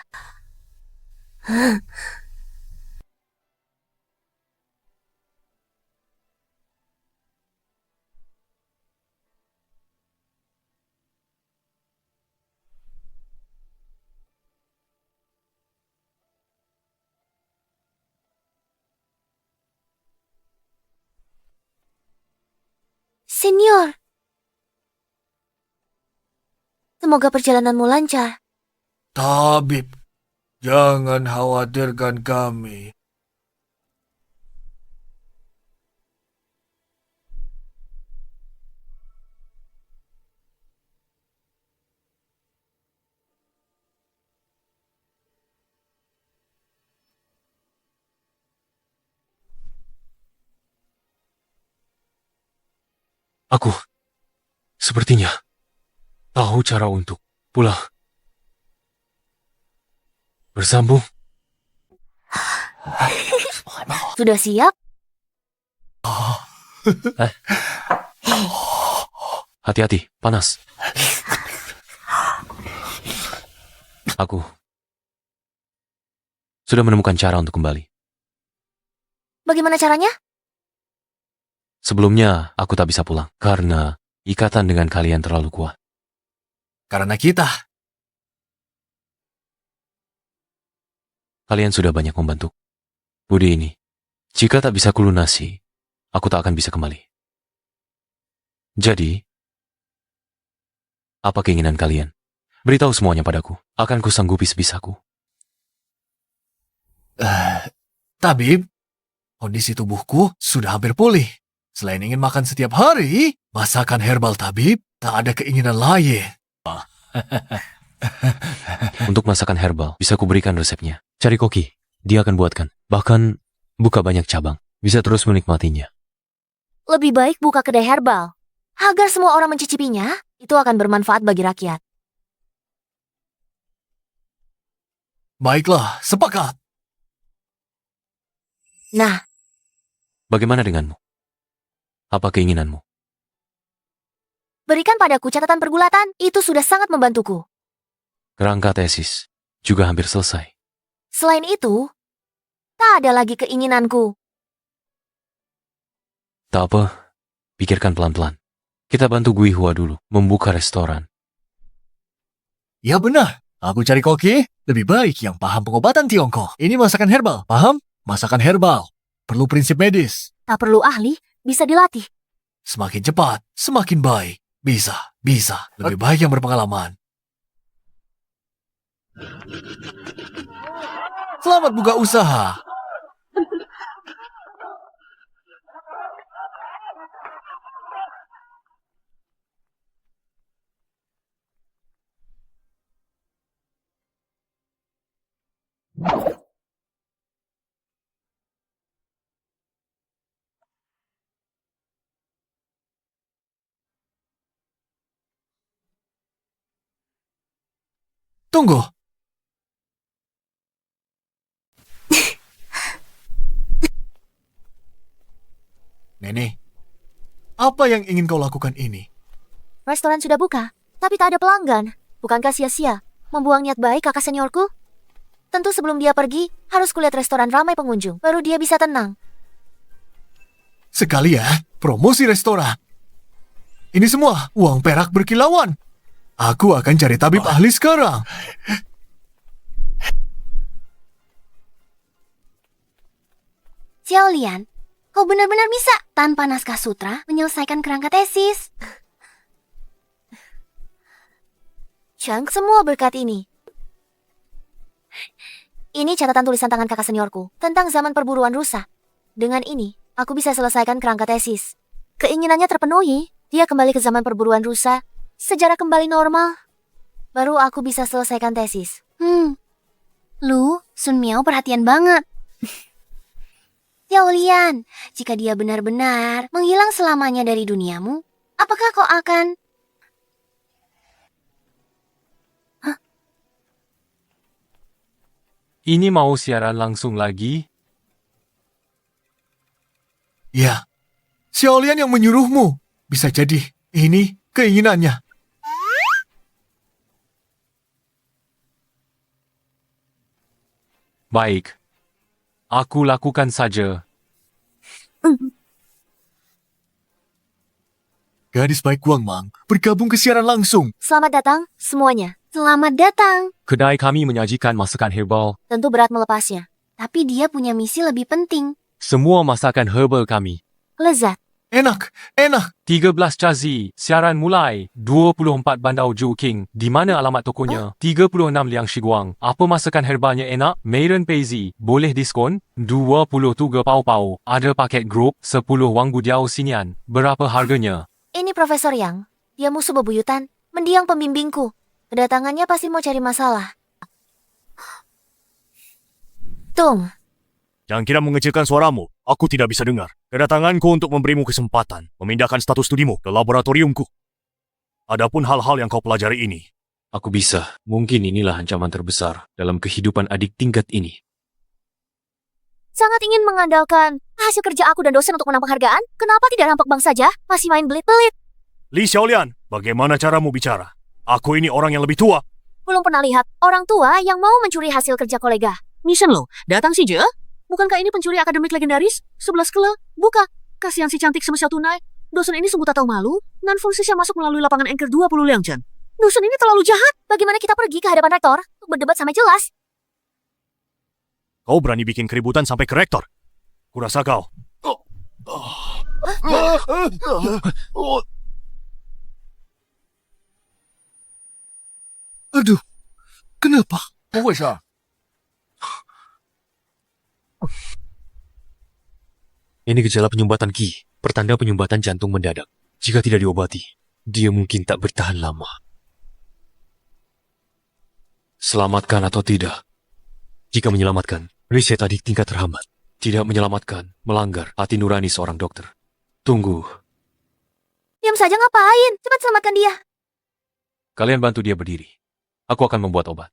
Senior, semoga perjalananmu lancar. Tabib, jangan khawatirkan kami. Aku sepertinya tahu cara untuk pulang. Bersambung. Sudah siap? Hati-hati, panas. Aku sudah menemukan cara untuk kembali. Bagaimana caranya? Sebelumnya, aku tak bisa pulang karena ikatan dengan kalian terlalu kuat. Karena kita. Kalian sudah banyak membantu. Budi ini, jika tak bisa kulunasi, aku tak akan bisa kembali. Jadi, apa keinginan kalian? Beritahu semuanya padaku. Akan kusanggupi sebisaku. Tabib, kondisi tubuhku sudah hampir pulih. Selain ingin makan setiap hari, masakan herbal tabib tak ada keinginan lain. Untuk masakan herbal, bisa kuberikan resepnya. Cari koki, dia akan buatkan. Bahkan, buka banyak cabang. Bisa terus menikmatinya. Lebih baik buka kedai herbal. Agar semua orang mencicipinya, itu akan bermanfaat bagi rakyat. Baiklah, sepakat. Nah, Bagaimana denganmu? Apa keinginanmu? berikan padaku catatan pergulatan, itu sudah sangat membantuku. Kerangka tesis juga hampir selesai. Selain itu, tak ada lagi keinginanku. Tak apa, pikirkan pelan-pelan. Kita bantu Gui Hua dulu, membuka restoran. Ya benar. Aku cari koki lebih baik yang paham pengobatan Tiongkok. Ini masakan herbal, paham? Masakan herbal. Perlu prinsip medis. Tak perlu ahli, bisa dilatih. Semakin cepat, semakin baik. Bisa. Lebih baik yang berpengalaman. Selamat buka usaha. Tunggu. Nenek, apa yang ingin kau lakukan ini? Restoran sudah buka, tapi tak ada pelanggan. Bukankah sia-sia membuang niat baik kakak seniorku? Tentu sebelum dia pergi, harus kulihat restoran ramai pengunjung, baru dia bisa tenang. Sekali ya, promosi restoran. Ini semua uang perak berkilauan. Aku akan cari tabib ahli sekarang. Xiao Lian, kau benar-benar bisa tanpa naskah sutra menyelesaikan kerangka tesis. Chang, semua berkat ini. Ini catatan tulisan tangan kakak seniorku tentang zaman perburuan rusa. Dengan ini, aku bisa selesaikan kerangka tesis. Keinginannya terpenuhi, dia kembali ke zaman perburuan rusa, sejarah kembali normal. Baru aku bisa selesaikan tesis. Lu, Sun Miao perhatian banget. Xiao Lian, jika dia benar-benar menghilang selamanya dari duniamu, apakah kau akan... Ini mau siaran langsung lagi? Ya, Xiao Lian yang menyuruhmu. Bisa jadi ini keinginannya. Baik. Aku lakukan saja. Gadis baik Guang Mang bergabung ke siaran langsung. Selamat datang, semuanya. Selamat datang. Kedai kami menyajikan masakan herbal. Tentu berat melepasnya, tapi dia punya misi lebih penting. Semua masakan herbal kami. Lezat. Enak. 13 Cazi, siaran mulai. 24 Bandau Ju King. Di mana alamat tokonya? 36 Liang Shiguang. Apa masakan herbalnya enak? Meiren Peizi. Boleh diskon? 23 Pau Pau. Ada paket grup? 10 Wang Gudiao Sinian. Berapa harganya? Ini Profesor Yang. Dia musuh bebuyutan, mendiang pembimbingku. Kedatangannya pasti mau cari masalah. Tung, Jangan kira mengecilkan suaramu. Aku tidak bisa dengar. Kedatanganku untuk memberimu kesempatan memindahkan status studimu ke laboratoriumku. Adapun hal-hal yang kau pelajari ini, Aku bisa. Mungkin inilah ancaman terbesar dalam kehidupan adik tingkat ini. sangat ingin mengandalkan hasil kerja aku dan dosen untuk menang penghargaan. Kenapa tidak nampak bang saja? Masih main belit-belit. Li Xiaolian, bagaimana caramu bicara? Aku ini orang yang lebih tua. Belum pernah lihat orang tua yang mau mencuri hasil kerja kolega. Mission lo, datang si Je. Bukankah ini pencuri akademik legendaris? 11 kele, buka. Kasihan si cantik semesial tunai. Dosen ini sungguh tak tahu malu. Non-Fungsinya masuk melalui lapangan Anchor 20 Liangchen. Dosen ini terlalu jahat. Bagaimana kita pergi ke hadapan rektor untuk berdebat sampai jelas? Kau berani bikin keributan sampai ke rektor? Kurasa kau. Aduh, kenapa? 不会是？ Ini gejala penyumbatan Qi, pertanda penyumbatan jantung mendadak. Jika tidak diobati, dia mungkin tak bertahan lama. Selamatkan atau tidak? Jika menyelamatkan, riset adik tingkat terhambat. Tidak menyelamatkan, melanggar hati nurani seorang dokter. Tunggu, Diam saja ngapain? Cepat selamatkan dia. kalian bantu dia berdiri. Aku akan membuat obat.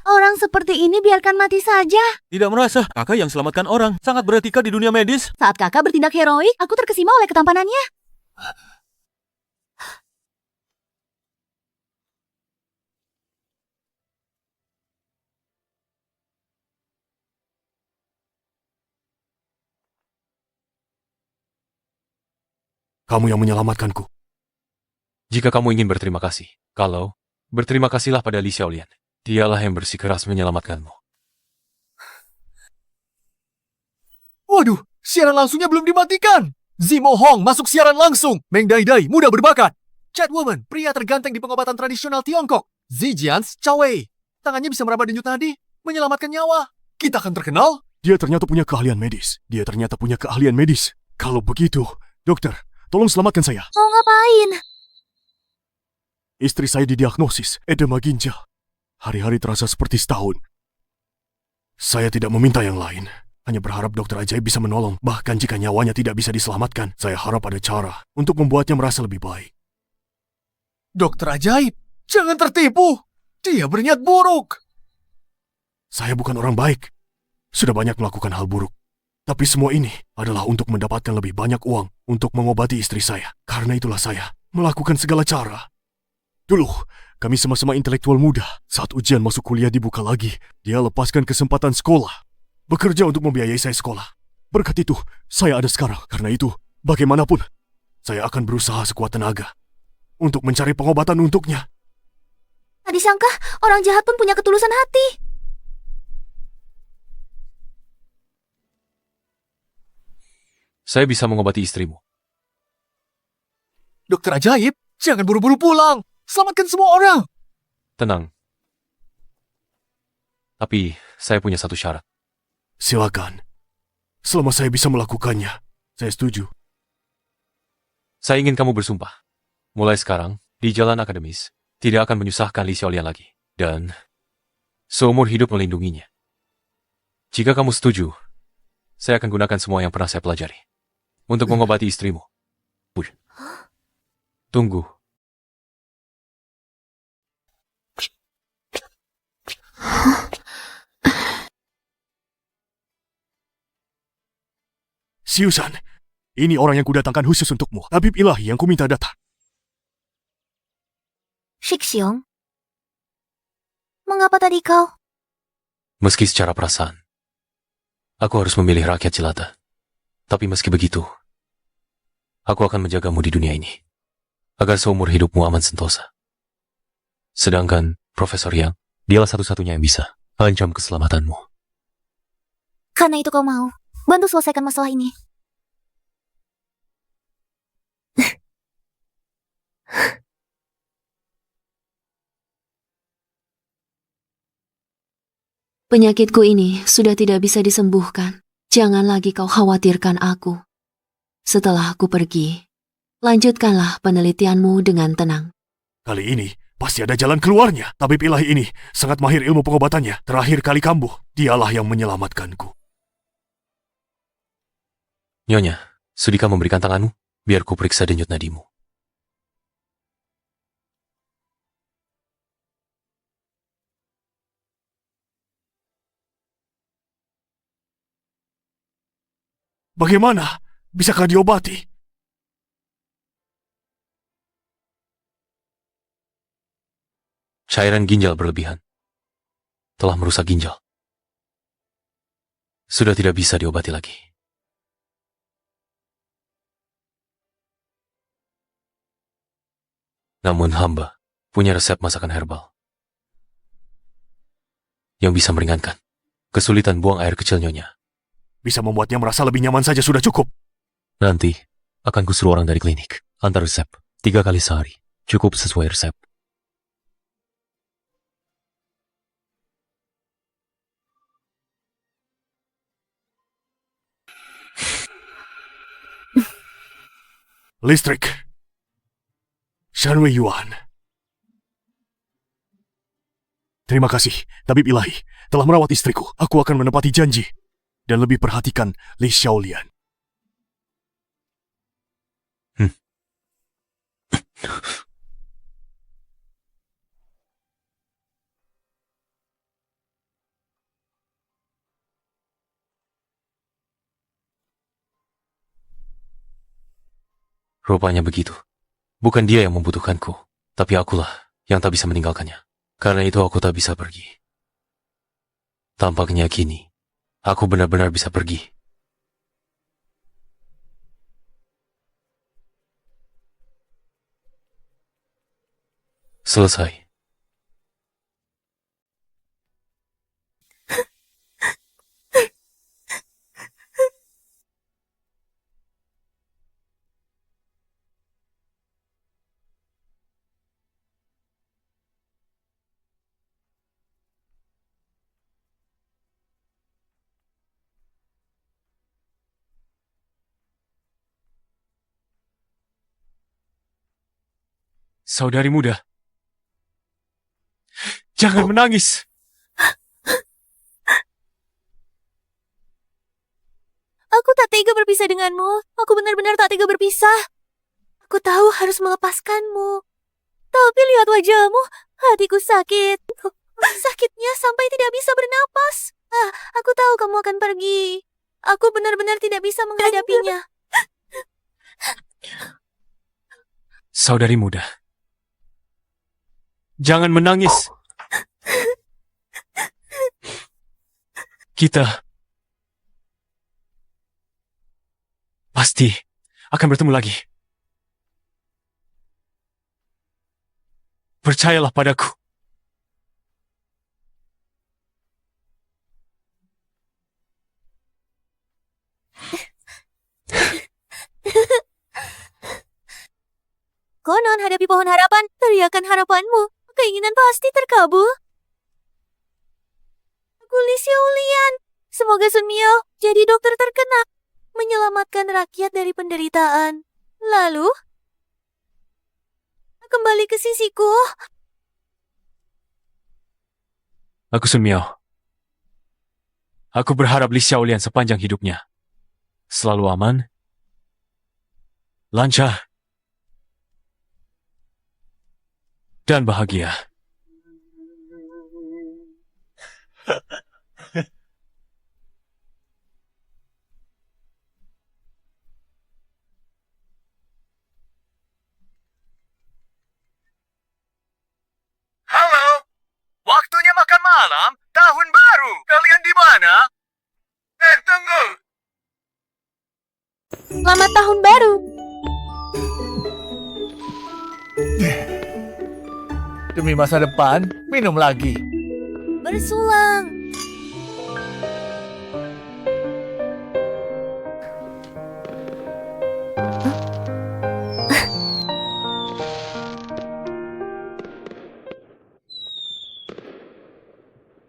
Orang seperti ini biarkan mati saja. Tidak merasa kakak yang selamatkan orang sangat beretika di dunia medis. Saat kakak bertindak heroik, aku terkesima oleh ketampanannya. Kamu yang menyelamatkanku. Jika kamu ingin berterima kasih, berterima kasihlah pada Li Xiaolian. Dialah yang bersikeras menyelamatkanmu. Waduh, siaran langsungnya belum dimatikan. Zimo Hong masuk siaran langsung. Meng Daidai, muda berbakat. Catwoman, pria terganteng di pengobatan tradisional Tiongkok. Zijians Cao Wei, tangannya bisa meraba denyut nadi, menyelamatkan nyawa. Kita akan terkenal. Dia ternyata punya keahlian medis. Kalau begitu, dokter, tolong selamatkan saya. Mau ngapain? Istri saya didiagnosis edema ginjal. Hari-hari terasa seperti setahun. Saya tidak meminta yang lain. Hanya berharap dokter ajaib bisa menolong. Bahkan jika nyawanya tidak bisa diselamatkan, saya harap ada cara untuk membuatnya merasa lebih baik. Dokter ajaib, jangan tertipu. Dia berniat buruk. Saya bukan orang baik. Sudah banyak melakukan hal buruk. Tapi semua ini adalah untuk mendapatkan lebih banyak uang untuk mengobati istri saya. Karena itulah saya melakukan segala cara. Dulu, kami sama-sama intelektual muda. Saat ujian masuk kuliah dibuka lagi, dia lepaskan kesempatan sekolah. Bekerja untuk membiayai saya sekolah. Berkat itu, saya ada sekarang. Karena itu, bagaimanapun, saya akan berusaha sekuat tenaga untuk mencari pengobatan untuknya. Tadi sangka orang jahat pun punya ketulusan hati. Saya bisa mengobati istrimu. Dokter ajaib, jangan buru-buru pulang. Selamatkan semua orang. Tenang. Tapi, saya punya satu syarat. Silakan. Selama saya bisa melakukannya, saya setuju. Saya ingin kamu bersumpah. Mulai sekarang, di jalan akademis, tidak akan menyusahkan Li Xiaolian lagi. Dan, seumur hidup melindunginya. Jika kamu setuju, saya akan gunakan semua yang pernah saya pelajari untuk mengobati istrimu. Tunggu. Siusan, ini orang yang kudatangkan khusus untukmu. Tabib ilahi yang kuminta datang. Shixiong, mengapa tadi kau? Meski secara perasaan, aku harus memilih rakyat jelata. Tapi meski begitu, aku akan menjagamu di dunia ini, agar seumur hidupmu aman sentosa. Sedangkan Profesor Yang, dialah satu-satunya yang bisa ancam keselamatanmu. Karena itu kau mau bantu selesaikan masalah ini. Penyakitku ini sudah tidak bisa disembuhkan. Jangan lagi kau khawatirkan aku. Setelah aku pergi, lanjutkanlah penelitianmu dengan tenang. Kali ini, pasti ada jalan keluarnya. Tabib ilahi ini sangat mahir ilmu pengobatannya. Terakhir kali kambuh, dialah yang menyelamatkanku. Nyonya, sudikah memberikan tanganmu? Biar ku periksa denyut nadimu. Bagaimana? Bisakah diobati? Cairan ginjal berlebihan telah merusak ginjal. Sudah tidak bisa diobati lagi. Namun hamba punya resep masakan herbal yang bisa meringankan kesulitan buang air kecil nyonya. Bisa membuatnya merasa lebih nyaman saja sudah cukup. Nanti akan kusuruh orang dari klinik antar resep 3 kali sehari. Cukup sesuai resep. Listrik. Shanwei Yuan. Terima kasih, Tabib Ilahi, telah merawat istriku. Aku akan menepati janji dan lebih perhatikan Li Xiaolian. Rupanya begitu. Bukan dia yang membutuhkanku, tapi akulah yang tak bisa meninggalkannya. Karena itu aku tak bisa pergi. Tampaknya kini, aku benar-benar bisa pergi. Selesai. Saudari muda, jangan menangis. Aku tak tega berpisah denganmu. Aku benar-benar tak tega berpisah. Aku tahu harus melepaskanmu. Tapi lihat wajahmu, hatiku sakit. Sakitnya sampai tidak bisa bernapas. Aku tahu kamu akan pergi. Aku benar-benar tidak bisa menghadapinya. Saudari muda, jangan menangis. Kita pasti akan bertemu lagi. Percayalah padaku. Konon hadapi pohon harapan, teriakan harapanmu. Keinginan pasti terkabul. Aku Li Xiaolian. Semoga Sun Miao jadi dokter terkenal, menyelamatkan rakyat dari penderitaan. Lalu, kembali ke sisiku. Aku Sun Miao. Aku berharap Li Xiaolian sepanjang hidupnya selalu aman, lancar, dan bahagia. Halo, waktunya makan malam, tahun baru. Kalian di mana? Tunggu. Selamat tahun baru. Demi masa depan, minum lagi. Bersulang.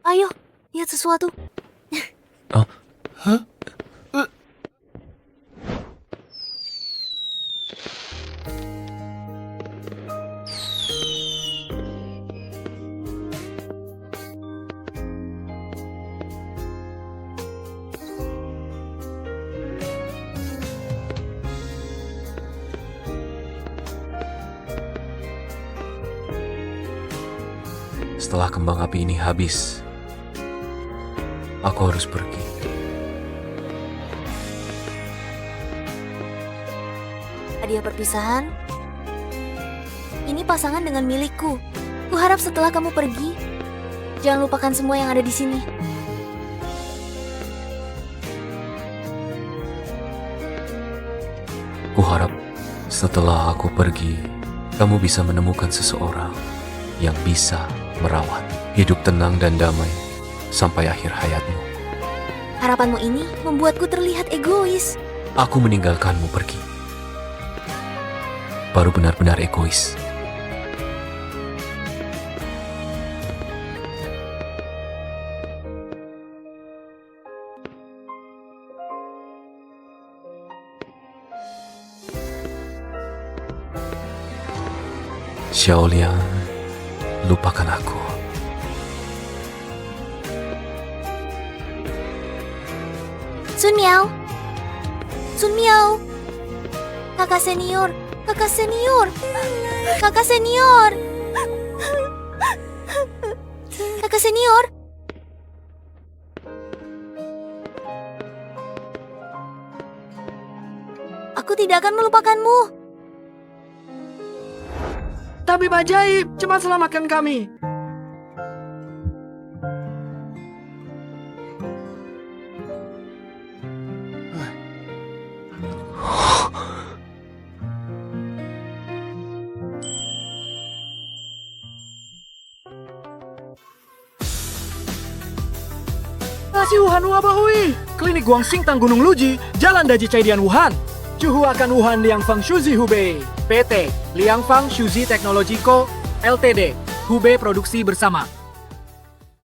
Ayo, lihat sesuatu. Hah? Setelah kembang api ini habis, aku harus pergi. Hadiah perpisahan. Ini pasangan dengan milikku. Kuharap setelah kamu pergi, jangan lupakan semua yang ada di sini. Kuharap setelah aku pergi, kamu bisa menemukan seseorang yang bisa merawat hidup tenang dan damai sampai akhir hayatmu. Harapanmu ini membuatku terlihat egois. Aku meninggalkanmu pergi. Baru benar-benar egois. Xiaoliang, lupakan aku. Sun Miao. Sun Miao. Kakak senior. Kakak senior. Kakak senior. Kakak senior. Aku tidak akan melupakanmu. Tabib ajaib, cepat selamatkan kami. kasih Wuhan Wabah Hui. Klinik Guangxing Tang Gunung Luji, Jalan Daji Caidian Wuhan. Cuhu akan Wuhan Liangfang Shuzi Hubei. PT Liangfang Shuzi Technology Co. Ltd. Hubei Produksi Bersama.